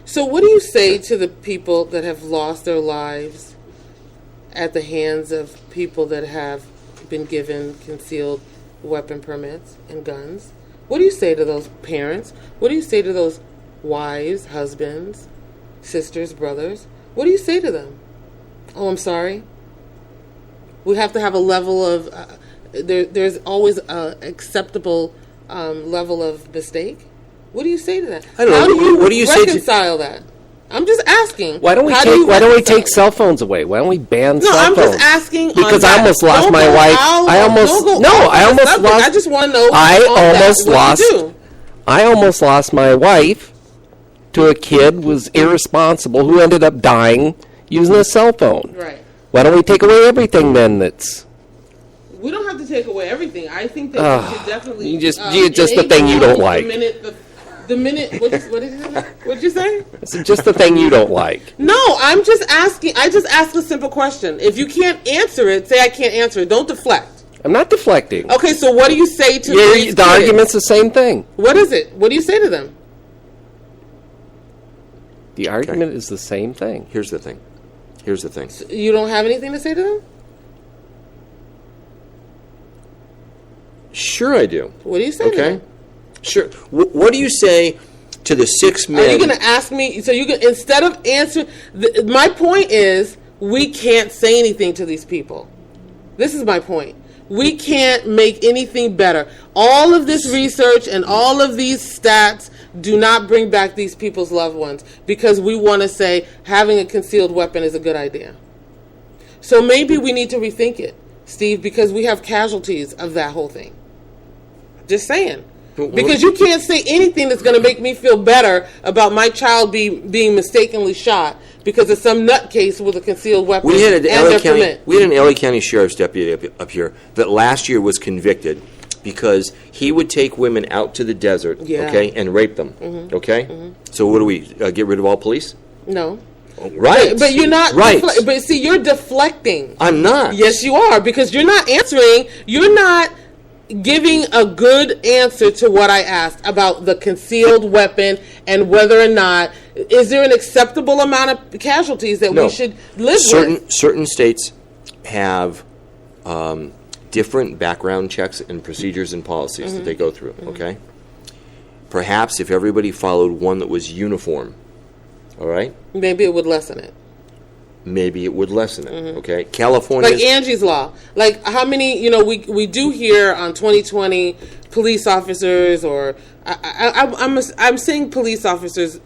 A: So what do you say to the people that have lost their lives at the hands of people that have been given concealed weapon permits and guns? What do you say to those parents? What do you say to those wives, husbands, sisters, brothers? What do you say to them? Oh, I'm sorry. We have to have a level of... there's always an acceptable level of mistake. What do you say to that?
B: I don't know. What do you
A: reconcile that? I'm just asking.
C: Why don't we take cell phones away? Why don't we ban cell phones?
A: No, I'm just asking.
C: Because I almost lost my wife. I just want to know. I almost lost my wife to a kid who was irresponsible who ended up dying using a cell phone.
A: Right.
C: Why don't we take away everything then?
A: We don't have to take away everything. I think that we should definitely.
C: Just the thing you don't like.
A: The minute. What did you say?
C: It's just the thing you don't like.
A: No, I'm just asking. I just asked a simple question. If you can't answer it, say I can't answer it. Don't deflect.
C: I'm not deflecting.
A: Okay, so what do you say to
C: the argument's the same thing.
A: What is it? What do you say to them?
C: The argument is the same thing.
B: Here's the thing.
A: So you don't have anything to say to them?
B: Sure I do.
A: What do you say to them?
B: Sure. What do you say to the 6 men?
A: Are you going to ask me? So you can, instead of answering... my point is, we can't say anything to these people. This is my point. We can't make anything better. All of this research and all of these stats do not bring back these people's loved ones because we want to say having a concealed weapon is a good idea. So maybe we need to rethink it, Steve, because we have casualties of that whole thing. Just saying. Because you can't say anything that's going to make me feel better about my child being mistakenly shot because of some nutcase with a concealed weapon.
B: We had an LA County Sheriff's deputy up here that last year was convicted because he would take women out to the desert, and rape them. So what do we get rid of all police?
A: No.
B: Right.
A: But you're not
B: right.
A: But see, you're deflecting.
B: I'm not.
A: Yes, you are, because you're not answering. You're not giving a good answer to what I asked about the concealed weapon and whether or not is there an acceptable amount of casualties that we should live with.
B: Certain states have different background checks and procedures and policies that they go through, okay? Perhaps if everybody followed one that was uniform, all right?
A: Maybe it would lessen it.
B: Maybe it would lessen it, okay? California,
A: Like Angie's Law. Like how many, we do hear on 2020 police officers, or I'm saying police officers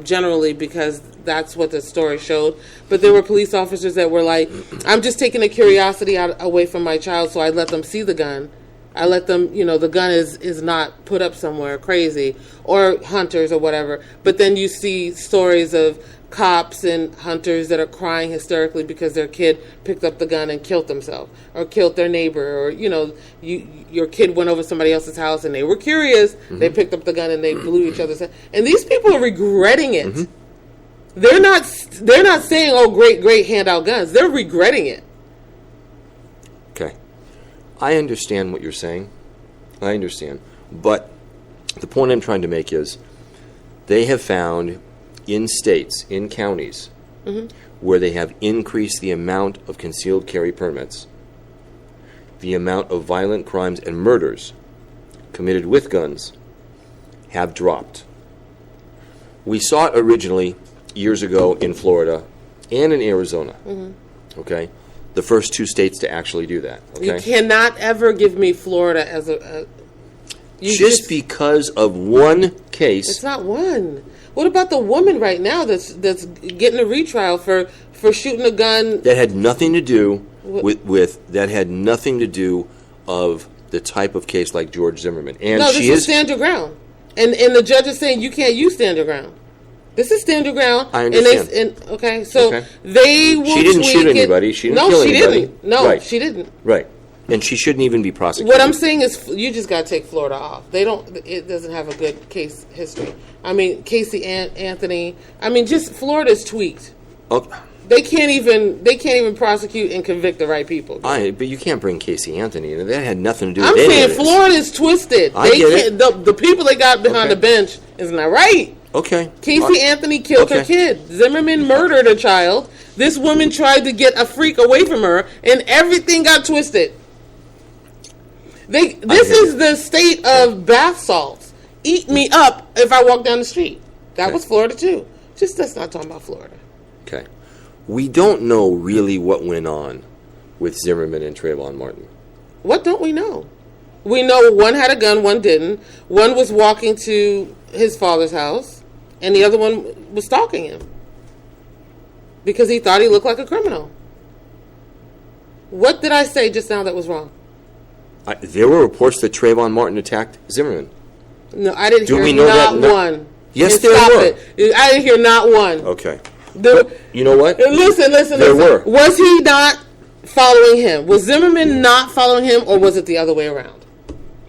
A: generally because that's what the story showed. But there were police officers that were like, I'm just taking a curiosity away from my child, so I let them see the gun. I let them, the gun is not put up somewhere crazy, or hunters or whatever. But then you see stories of cops and hunters that are crying hysterically because their kid picked up the gun and killed themselves, or killed their neighbor, or your kid went over somebody else's house and they were curious. They picked up the gun and they blew each other's head. And these people are regretting it. They're not saying, "Oh, great, hand out guns." They're regretting it.
B: okay. I understand what you're saying. I understand. But the point I'm trying to make is they have found in states, in counties, where they have increased the amount of concealed carry permits, the amount of violent crimes and murders committed with guns have dropped. We saw it originally years ago in Florida and in Arizona, okay? The first two states to actually do that, okay?
A: You cannot ever give me Florida as
B: just because of one case.
A: It's not one. What about the woman right now that's getting a retrial for shooting a gun
B: that had nothing to do with that had nothing to do of the type of case like George Zimmerman. And
A: no, this is stand your ground, and the judge is saying you can't use stand your ground. This is stand your ground.
B: I understand.
A: They will.
B: She didn't shoot anybody. She didn't kill anybody.
A: Didn't. No, right. She didn't.
B: Right. And she shouldn't even be prosecuted.
A: What I'm saying is, you just got to take Florida off. It doesn't have a good case history. I mean, Casey Anthony. I mean, just Florida's tweaked.
B: Okay.
A: They can't even prosecute and convict the right people.
B: But you can't bring Casey Anthony in. That had nothing to do with
A: I'm
B: any
A: saying
B: of this.
A: Florida's twisted.
B: I get it.
A: The people they got behind the bench is not right.
B: Okay.
A: Casey Anthony killed her kid. Zimmerman murdered a child. This woman tried to get a freak away from her, and everything got twisted. This is the state of bath salts. Eat me up if I walk down the street. That was Florida too. Just let's not talk about Florida.
B: Okay. We don't know really what went on with Zimmerman and Trayvon Martin.
A: What don't we know? We know one had a gun, one didn't. One was walking to his father's house, and the other one was stalking him because he thought he looked like a criminal. What did I say just now that was wrong?
B: There were reports that Trayvon Martin attacked Zimmerman.
A: No, I didn't hear
B: not
A: one.
B: Yes, there were.
A: I didn't hear not one.
B: Okay. You know what?
A: Listen.
B: There were.
A: Was he not following him? Was Zimmerman not following him, or was it the other way around?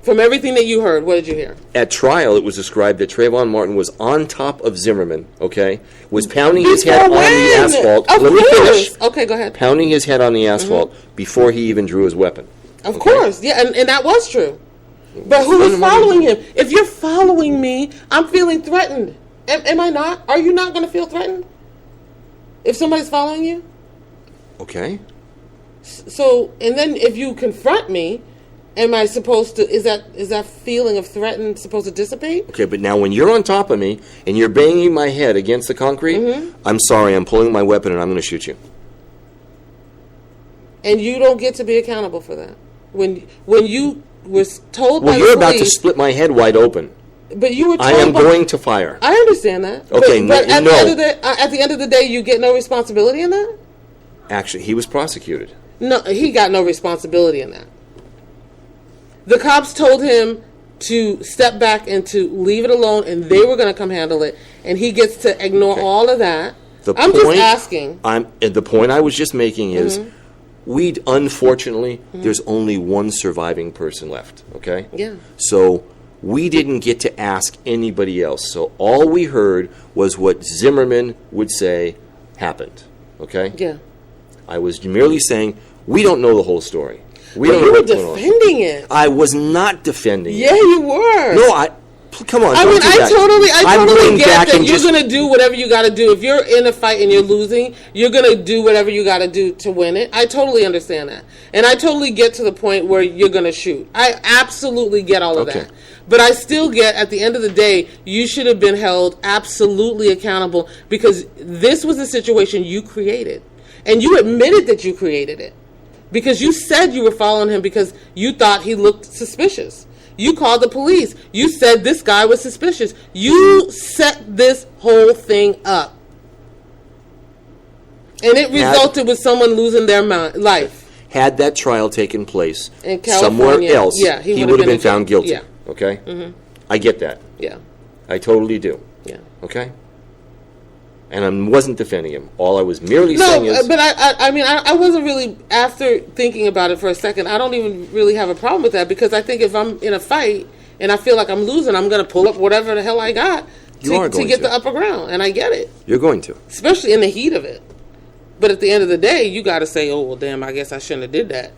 A: From everything that you heard, what did you hear?
B: At trial, it was described that Trayvon Martin was on top of Zimmerman, okay? Was pounding his head on the asphalt.
A: Let
B: me finish.
A: Okay, go ahead.
B: Pounding his head on the asphalt before he even drew his weapon.
A: Of course, yeah, and that was true. But who was following him? If you're following me, I'm feeling threatened. Am I not? Are you not going to feel threatened if somebody's following you?
B: Okay.
A: So, and then if you confront me, am I supposed to? Is that feeling of threatened supposed to dissipate?
B: Okay, but now when you're on top of me and you're banging my head against the concrete, I'm sorry, I'm pulling my weapon and I'm going to shoot you.
A: And you don't get to be accountable for that. When you were told by the police... Well,
B: you're about to split my head wide open.
A: But you were told...
B: I am going to fire.
A: I understand that.
B: Okay,
A: but at the end of the day, you get no responsibility in that?
B: Actually, he was prosecuted.
A: No, he got no responsibility in that. The cops told him to step back and to leave it alone, and they were going to come handle it, and he gets to ignore all of that. I'm just asking.
B: The point I was just making is... Unfortunately, there's only one surviving person left, okay?
A: Yeah.
B: So we didn't get to ask anybody else. So all we heard was what Zimmerman would say happened, okay?
A: Yeah.
B: I was merely saying, we don't know the whole story.
A: You were defending it.
B: I was not defending it.
A: Yeah, you were.
B: No, Come on.
A: I mean, I totally get that you're
B: just
A: going to do whatever you got to do. If you're in a fight and you're losing, you're going to do whatever you got to do to win it. I totally understand that. And I totally get to the point where you're going to shoot. I absolutely get all of that. But I still get, at the end of the day, you should have been held absolutely accountable because this was a situation you created. And you admitted that you created it. Because you said you were following him because you thought he looked suspicious. You called the police. You said this guy was suspicious. You set this whole thing up. And it resulted with someone losing their life.
B: Had that trial taken place
A: in
B: somewhere else, he would have been found guilty.
A: Yeah.
B: Okay? Mm-hmm. I get that.
A: Yeah.
B: I totally do.
A: Yeah.
B: Okay? And I wasn't defending him. All I was merely saying is...
A: No, but I wasn't really, after thinking about it for a second, I don't even really have a problem with that because I think if I'm in a fight and I feel like I'm losing, I'm going to pull up whatever the hell I got to get the upper ground. And I get it.
B: You're going to.
A: Especially in the heat of it. But at the end of the day, you got to say, oh, well, damn, I guess I shouldn't have did that.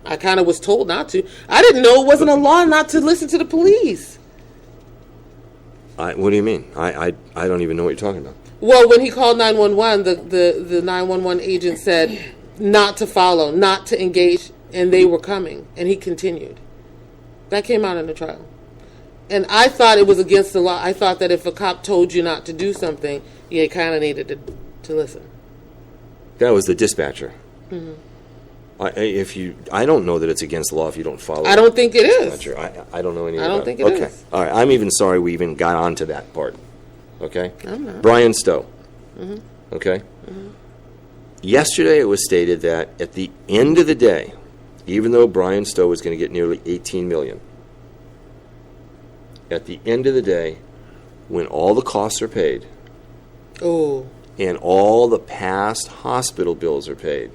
A: I kind of was told not to. I didn't know it wasn't a law not to listen to the police.
B: What do you mean? I don't even know what you're talking about.
A: Well, when he called 911, the 911 agent said not to follow, not to engage, and they were coming, and he continued. That came out in the trial. And I thought it was against the law. I thought that if a cop told you not to do something, you kind of needed to listen.
B: That was the dispatcher.
A: Mm-hmm.
B: I don't know that it's against the law if you don't follow.
A: I don't think it is.
B: I don't know anything about it.
A: I don't think it is.
B: Okay. All right. I'm even sorry we even got onto that part. Okay?
A: I'm not.
B: Brian Stowe.
A: Mm-hmm.
B: Okay? Mm-hmm. Yesterday it was stated that at the end of the day, even though Brian Stowe was going to get nearly $18 million, at the end of the day, when all the costs are paid, and all the past hospital bills are paid,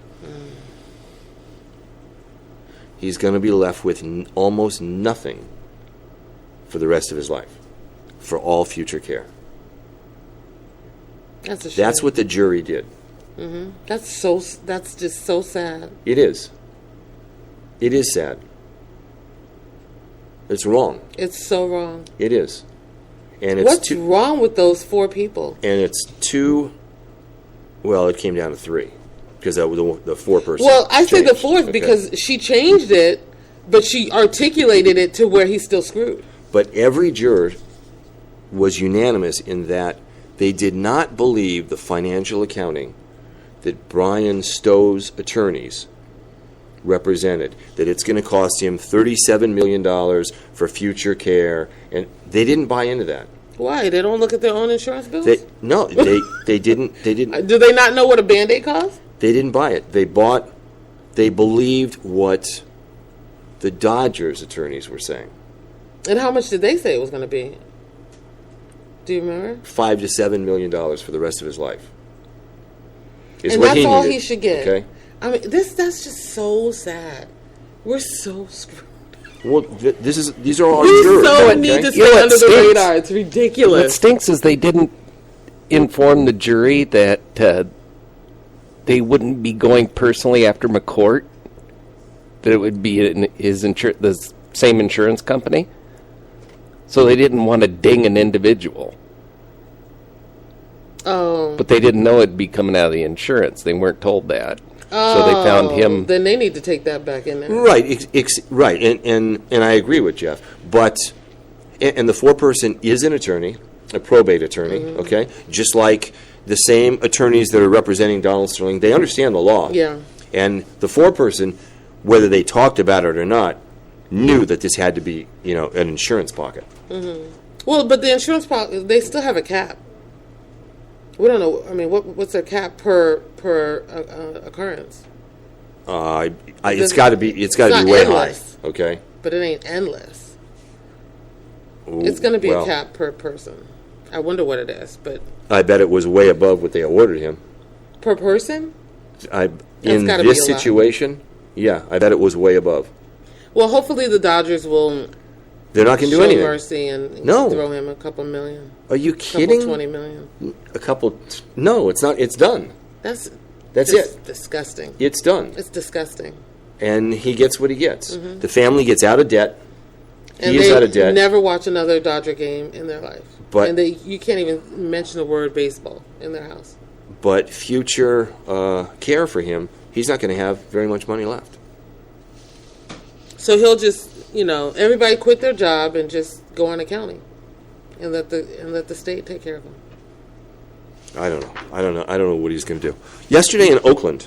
B: he's going to be left with almost nothing for the rest of his life, for all future care.
A: That's a shame.
B: That's what the jury did.
A: Mm-hmm. That's just so sad.
B: It is. It is sad. It's wrong.
A: It's so wrong.
B: It is. And it's
A: what's wrong with those 4 people?
B: And it's 2. Well, it came down to 3 because that was the 4-person.
A: Well, I say the 4th because she changed it, but she articulated it to where he's still screwed.
B: But every juror was unanimous in that they did not believe the financial accounting that Brian Stowe's attorneys represented, that it's going to cost him $37 million for future care, and they didn't buy into that.
A: Why? They don't look at their own insurance bills?
B: No, they didn't.
A: Do they not know what a Band-Aid costs?
B: They didn't buy it. They believed what the Dodgers attorneys were saying.
A: And how much did they say it was going to be? Do you remember?
B: $5 to $7 million for the rest of his life.
A: And that's all he should get.
B: Okay.
A: I mean, that's just so sad. We're so screwed.
B: Well, these are all
A: we
B: jurors.
A: So need to stay under the radar. It's ridiculous.
C: What stinks is they didn't inform the jury that they wouldn't be going personally after McCourt. That it would be the same insurance company. So they didn't want to ding an individual.
A: Oh.
C: But they didn't know it'd be coming out of the insurance. They weren't told that. So they found him.
A: Then they need to take that back in there.
B: Right, right, and I agree with Jeff. But and the 4-person is an attorney, a probate attorney. Mm-hmm. Okay, just like the same attorneys that are representing Donald Sterling, they understand the law.
A: Yeah.
B: And the 4-person, whether they talked about it or not, knew that this had to be, an insurance pocket.
A: Mm-hmm. Well, but the insurance pocket, they still have a cap. We don't know. I mean, what's a cap per occurrence?
B: It's got to be way
A: endless,
B: high. Okay.
A: But it ain't endless.
B: Ooh,
A: it's going to be a cap per person. I wonder what it is, but
B: I bet it was way above what they awarded him.
A: Per person?
B: In this situation, yeah, I bet it was way above.
A: Well, hopefully the Dodgers will.
B: They're not going to do anything.
A: Show mercy and throw him a couple $million.
B: Are you kidding?
A: $20 million.
B: No, it's not. It's done.
A: That's
B: it.
A: Disgusting.
B: It's done.
A: It's disgusting.
B: And he gets what he gets.
A: Mm-hmm.
B: The family gets out of debt.
A: And
B: he is out of debt.
A: Never watch another Dodger game in their life.
B: But
A: you can't even mention the word baseball in their house.
B: But future care for him, he's not going to have very much money left.
A: So he'll just, everybody quit their job and just go on accounting, and let the state take care of him.
B: I don't know what he's going to do. Yesterday in Oakland,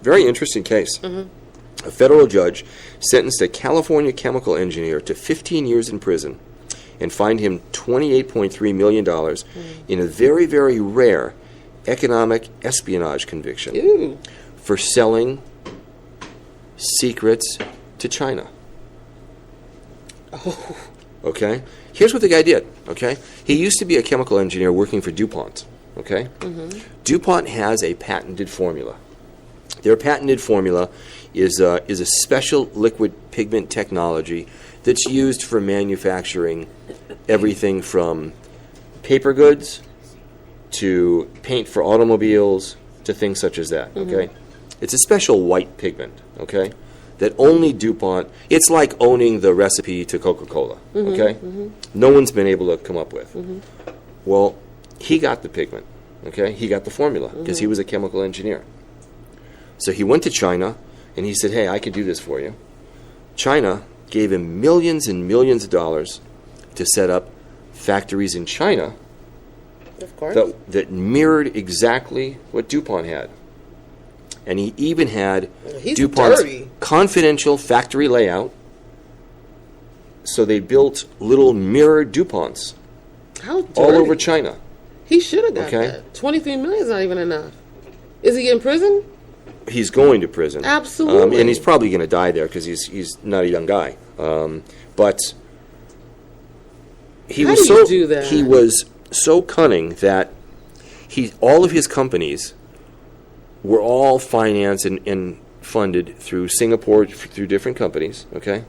B: very interesting case. Mm-hmm. A federal judge sentenced a California chemical engineer to 15 years in prison and fined him $28.3 million in a very, very rare economic espionage conviction for selling secrets to China.
A: Oh.
B: Okay? Here's what the guy did, okay? He used to be a chemical engineer working for DuPont, okay? Mm-hmm. DuPont has a patented formula. Their patented formula is a special liquid pigment technology that's used for manufacturing everything from paper goods to paint for automobiles to things such as that, okay? Mm-hmm. It's a special white pigment, okay, that only DuPont, it's like owning the recipe to Coca-Cola, okay? Mm-hmm. No one's been able to come up with. Mm-hmm. Well, he got the pigment, okay? He got the formula because he was a chemical engineer. So he went to China, and he said, hey, I could do this for you. China gave him millions and millions of dollars to set up factories in China
A: of course.
B: That mirrored exactly what DuPont had. And he even had DuPont's confidential factory layout. So they built little mirrored DuPonts all over China.
A: He should have got that. $23 million is not even enough. Is he in prison?
B: He's going to prison.
A: Absolutely.
B: And he's probably going to die there because he's not a young guy. But he was so cunning that all of his companies were all financed and funded through Singapore, through different companies, okay?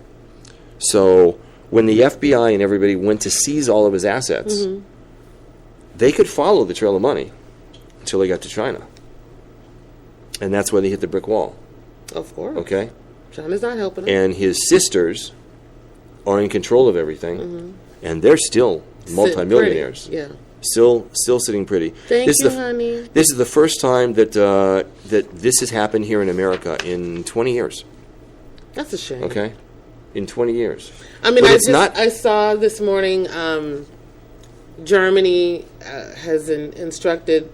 B: So when the FBI and everybody went to seize all of his assets, they could follow the trail of money until they got to China. And that's where they hit the brick wall.
A: Of course.
B: Okay?
A: China's not helping him.
B: And his sisters are in control of everything, and they're still multimillionaires.
A: Yeah.
B: Still sitting pretty.
A: Thank you, honey.
B: This is the first time that this has happened here in America in 20 years.
A: That's a shame.
B: Okay? In 20 years.
A: I mean, I saw this morning Germany has instructed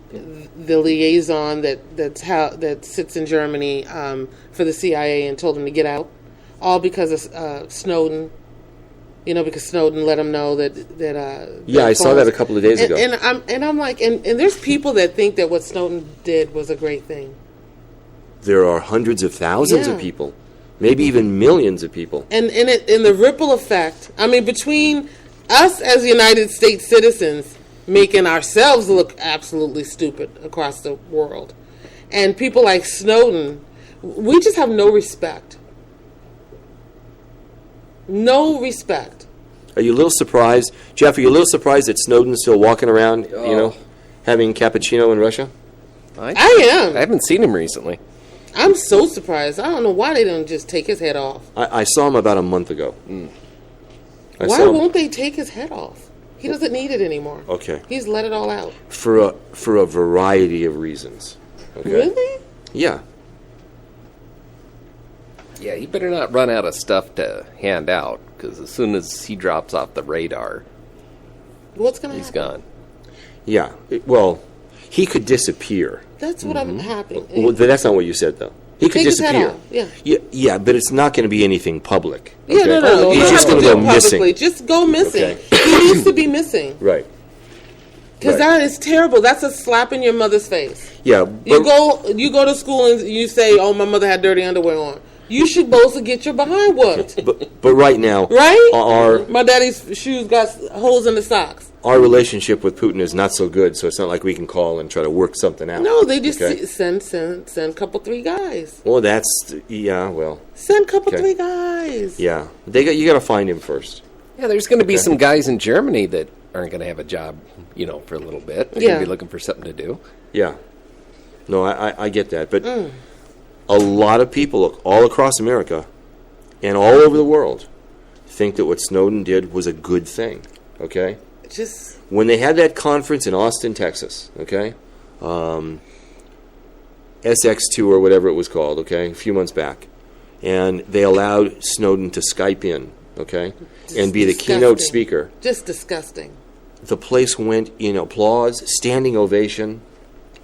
A: the liaison that sits in Germany for the CIA and told him to get out, all because of Snowden. Because Snowden let them know that.
B: I saw that a couple of days ago.
A: And I'm like, and there's people that think that what Snowden did was a great thing.
B: There are hundreds of thousands of people, maybe even millions of people,
A: and the ripple effect. I mean, between us as United States citizens making ourselves look absolutely stupid across the world, and people like Snowden, we just have no respect. No respect.
B: Are you a little surprised, Jeff? Are you a little surprised that Snowden's still walking around, having cappuccino in Russia?
A: I am.
C: I haven't seen him recently.
A: I'm so surprised. I don't know why they don't just take his head off.
B: I saw him about a month ago.
A: Why won't they take his head off? He doesn't need it anymore.
B: Okay.
A: He's let it all out.
B: For a variety of reasons. Okay?
A: Really?
B: Yeah.
C: Yeah, he better not run out of stuff to hand out, because as soon as he drops off the radar,
A: what's going to happen?
C: He's gone.
B: Yeah. He could disappear.
A: That's what I'm happy.
B: Well, that's not what you said, though. He could disappear.
A: His head off.
B: Yeah, but it's not going to be anything public.
A: Okay? Yeah, no.
B: He's just going to go missing.
A: Just go missing.
B: Okay.
A: He needs to be missing.
B: Right.
A: Because that is terrible. That's a slap in your mother's face.
B: Yeah.
A: You go to school and you say, "Oh, my mother had dirty underwear on." You should both get your behind whooped.
B: But right now,
A: right? My daddy's shoes got holes in the socks.
B: Our relationship with Putin is not so good, so it's not like we can call and try to work something out.
A: No, they just send a couple, 3 guys.
B: Well, send
A: a couple, 3 guys.
B: Yeah, you got to find him first.
C: Yeah, there's going to be some guys in Germany that aren't going to have a job, for a little bit. They're going to be looking for something to do.
B: Yeah. No, I get that, but a lot of people all across America and all over the world think that what Snowden did was a good thing, okay?
A: Just
B: When they had that conference in Austin, Texas, okay, SX2 or whatever it was called, okay, a few months back, and they allowed Snowden to Skype in, okay, and be the keynote speaker.
A: Just disgusting.
B: The place went in applause, standing ovation.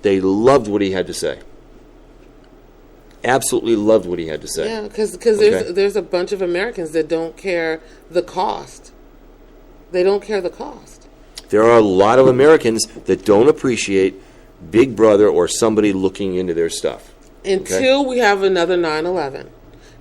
B: They loved what he had to say. Absolutely loved what he had to say.
A: Yeah, because
B: Okay.
A: there's a bunch of Americans that don't care the cost. They don't care the cost.
B: There are a lot of Americans that don't appreciate Big Brother or somebody looking into their stuff.
A: Until we have another 9/11.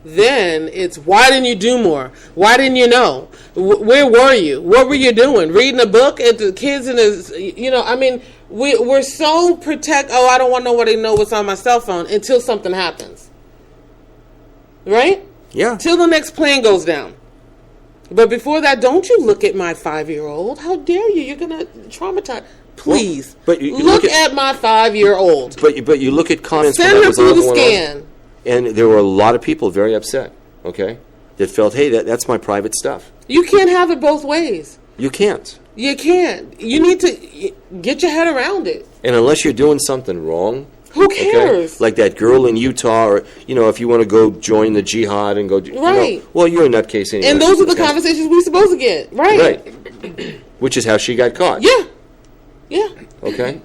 A: Then it's, why didn't you do more? Why didn't you know? Where were you? What were you doing? Reading a book at the kids in his, I mean, we're so I don't want nobody to know what's on my cell phone until something happens. Right?
B: Yeah.
A: Till the next plane goes down. But before that, don't you look at my 5-year-old. How dare you? You're going to traumatize. Please.
B: Well, but you
A: look at my 5-year-old.
B: But you look at comments
A: Send
B: when that
A: her
B: was
A: through the
B: going
A: scan.
B: on, and there were a lot of people very upset, okay, that felt, hey, that's my private stuff.
A: You can't have it both ways.
B: You can't.
A: You can't. You need to get your head around it.
B: And unless you're doing something wrong,
A: Who cares?
B: like that girl in Utah, or, if you want to go join the jihad and go,
A: Right.
B: well, you're a nutcase anyway.
A: And those are the conversations we're supposed to get. Right.
B: Which is how she got caught.
A: Yeah. Yeah.
B: Okay?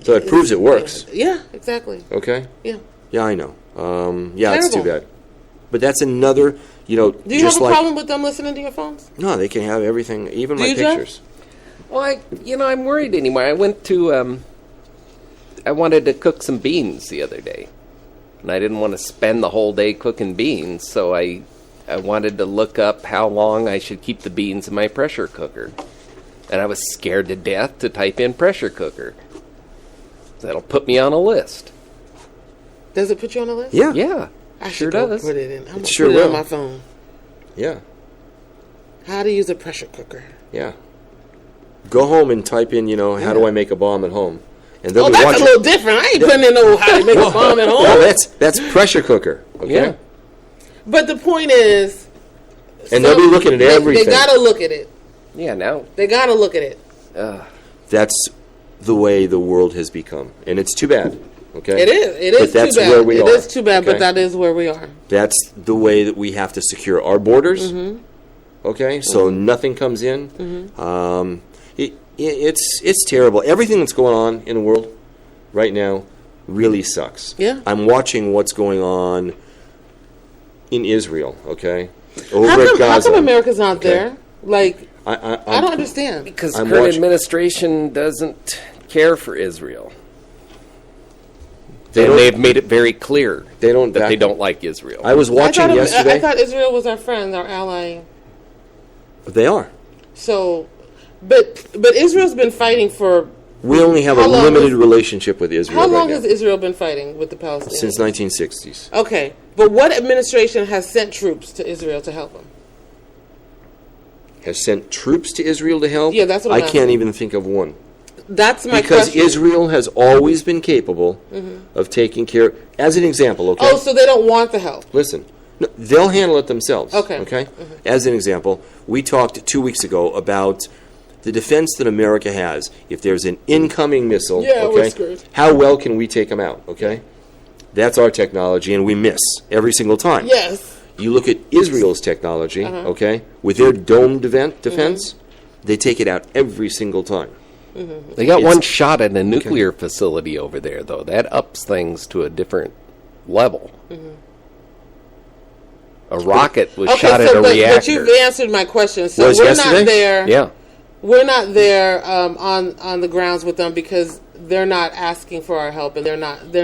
B: So it proves it works.
A: Yeah, exactly.
B: Okay?
A: Yeah.
B: Yeah, I know. It's too
A: Terrible.
B: bad. But that's another,
A: Do you
B: just
A: have a
B: like...
A: problem with them listening to your phones?
B: No, they can have everything, even
A: Do
B: my
A: you, Jeff?
B: pictures.
C: Well, I'm worried anymore. I went to, I wanted to cook some beans the other day. And I didn't want to spend the whole day cooking beans, so I wanted to look up how long I should keep the beans in my pressure cooker. And I was scared to death to type in pressure cooker. That'll put me on a list.
A: Does it put you on a list?
B: Yeah.
C: Yeah,
A: I
C: sure
A: should go
C: does.
A: put it in. I'm going to
B: sure
A: put it on
B: will.
A: my phone.
B: Yeah.
A: How to use a pressure cooker.
B: Yeah. Go home and type in, how do I make a bomb at home? And they'll
A: Oh,
B: be
A: that's
B: watching.
A: a little different. I ain't putting in no how to make a bomb at home.
B: No, that's pressure cooker. Okay.
C: Yeah.
A: But the point is...
B: And they'll be looking at everything.
A: They got to look at it.
C: Yeah, now.
A: They got to look at it.
B: That's the way the world has become, and it's too bad. Okay.
A: It is. It is
B: But that's
A: too bad.
B: where we
A: It
B: are.
A: is too bad,
B: Okay?
A: but that is where we are.
B: That's the way that we have to secure our borders.
A: Mm-hmm.
B: Okay, so nothing comes in. It's terrible. Everything that's going on in the world right now really sucks.
A: Yeah.
B: I'm watching what's going on in Israel. Okay, over
A: How
B: at
A: come
B: Gaza.
A: America's not
B: Okay.
A: there? Like,
B: I
A: I don't understand.
C: Because
B: I'm
C: current
B: watching-
C: administration doesn't care for Israel.
B: They
C: And
B: don't-
C: they've made it very clear
B: They don't
C: that
B: back-
C: they don't like Israel.
B: I was watching
A: I
B: yesterday.
A: thought Israel was our friend, our ally.
B: They are.
A: So, but Israel's been fighting for...
B: We only have
A: How
B: a
A: long
B: limited
A: is-
B: relationship with Israel
A: How
B: right
A: long
B: now.
A: has Israel been fighting with the Palestinians?
B: Since 1960s.
A: Okay, but what administration has sent troops to Israel to help them?
B: Has sent troops to Israel to help?
A: Yeah, that's what I'm
B: I can't
A: asking.
B: even think of one.
A: That's my
B: Because
A: question.
B: Israel has always been capable of taking care. As an example, okay?
A: Oh, so they don't want the help.
B: Listen, no, they'll handle it themselves.
A: Okay.
B: Okay? As an example, we talked 2 weeks ago about the defense that America has. If there's an incoming missile,
A: Yeah, we're
B: okay,
A: screwed.
B: how well can we take them out? Okay? That's our technology, and we miss every single time.
A: Yes.
B: You look at Israel's technology,
A: Uh-huh.
B: okay, with their domed defense,
A: Mm-hmm.
B: they take it out every single time.
C: They got
B: It's-
C: one shot at a nuclear facility over there, though. That ups things to a different level. A rocket was shot at a
A: but
C: reactor.
A: you've answered my question. So
B: Was
A: we're
B: yesterday?
A: not there.
C: Yeah.
A: We're not there on the grounds with them because they're not asking for our help and they're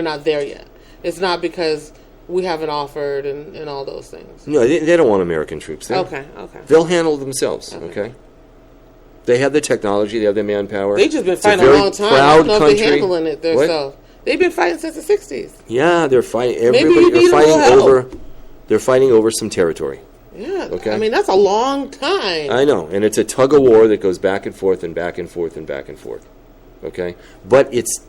A: not there yet. It's not because we haven't offered and all those things.
B: No, they don't want American troops there.
A: Okay.
B: They'll handle it themselves, okay? They have the technology, they have the manpower.
A: They've just been
B: It's a
A: fighting a
B: very
A: long time. I
B: proud
A: don't know if
B: country.
A: they're handling it
B: What?
A: themselves. They've been fighting since the 60s.
B: Yeah, they're fighting.
A: Maybe
B: Everybody,
A: you need a
B: they're fighting
A: little help.
B: over. They're fighting over some territory.
A: Yeah.
B: Okay.
A: I mean, that's a long time.
B: I know, and it's a tug of war that goes back and forth and back and forth and back and forth. Okay, but it's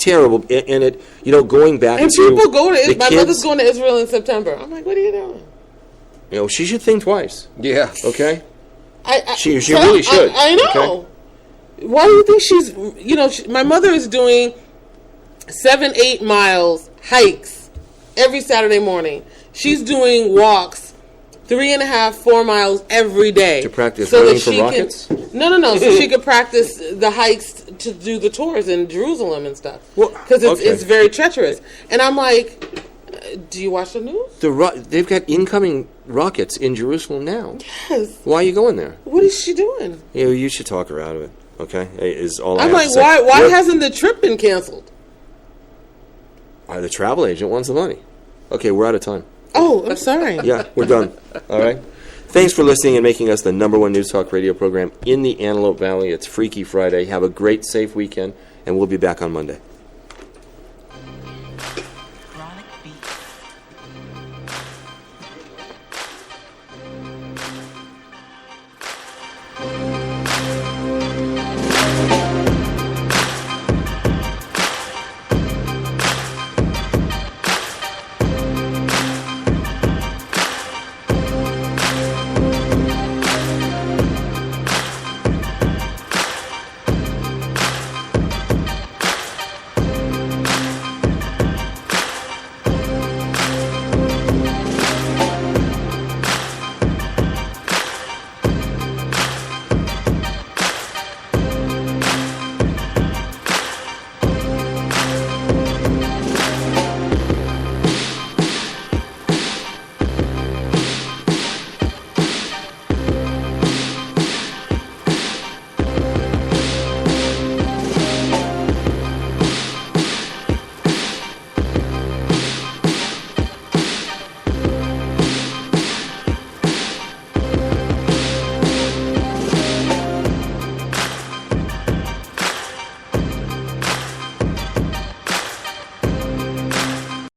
B: terrible, and it going back
A: and
B: to
A: people go to
B: the
A: my
B: kids-
A: mother's going to Israel in September. I'm like, what are you doing?
B: You know, she should think twice.
C: Yeah.
B: Okay. She
A: so
B: really should.
A: I know.
B: Okay?
A: Why do you think she's? You know, my mother is doing 7-8 miles hikes every Saturday morning. She's doing walks 3.5-4 miles every day
B: To practice
A: so
B: running
A: that
B: for
A: she
B: rockets?
A: No. So she could practice the hikes to do the tours in Jerusalem and stuff.
B: Well,
A: Because
B: okay.
A: it's very treacherous. And I'm like, do you watch the news?
B: They've got incoming rockets in Jerusalem now.
A: Yes.
B: Why are you going there?
A: What is she doing?
B: You know, you should talk her out of it. Okay, is all I
A: I'm
B: have
A: like,
B: to say.
A: why
B: Look,
A: hasn't the trip been canceled?
B: the travel agent wants the money. Okay, we're out of time.
A: Oh, I'm sorry.
B: Yeah, we're done. All right. Thanks for listening and making us the #1 News Talk radio program in the Antelope Valley. It's Freaky Friday. Have a great, safe weekend, and we'll be back on Monday.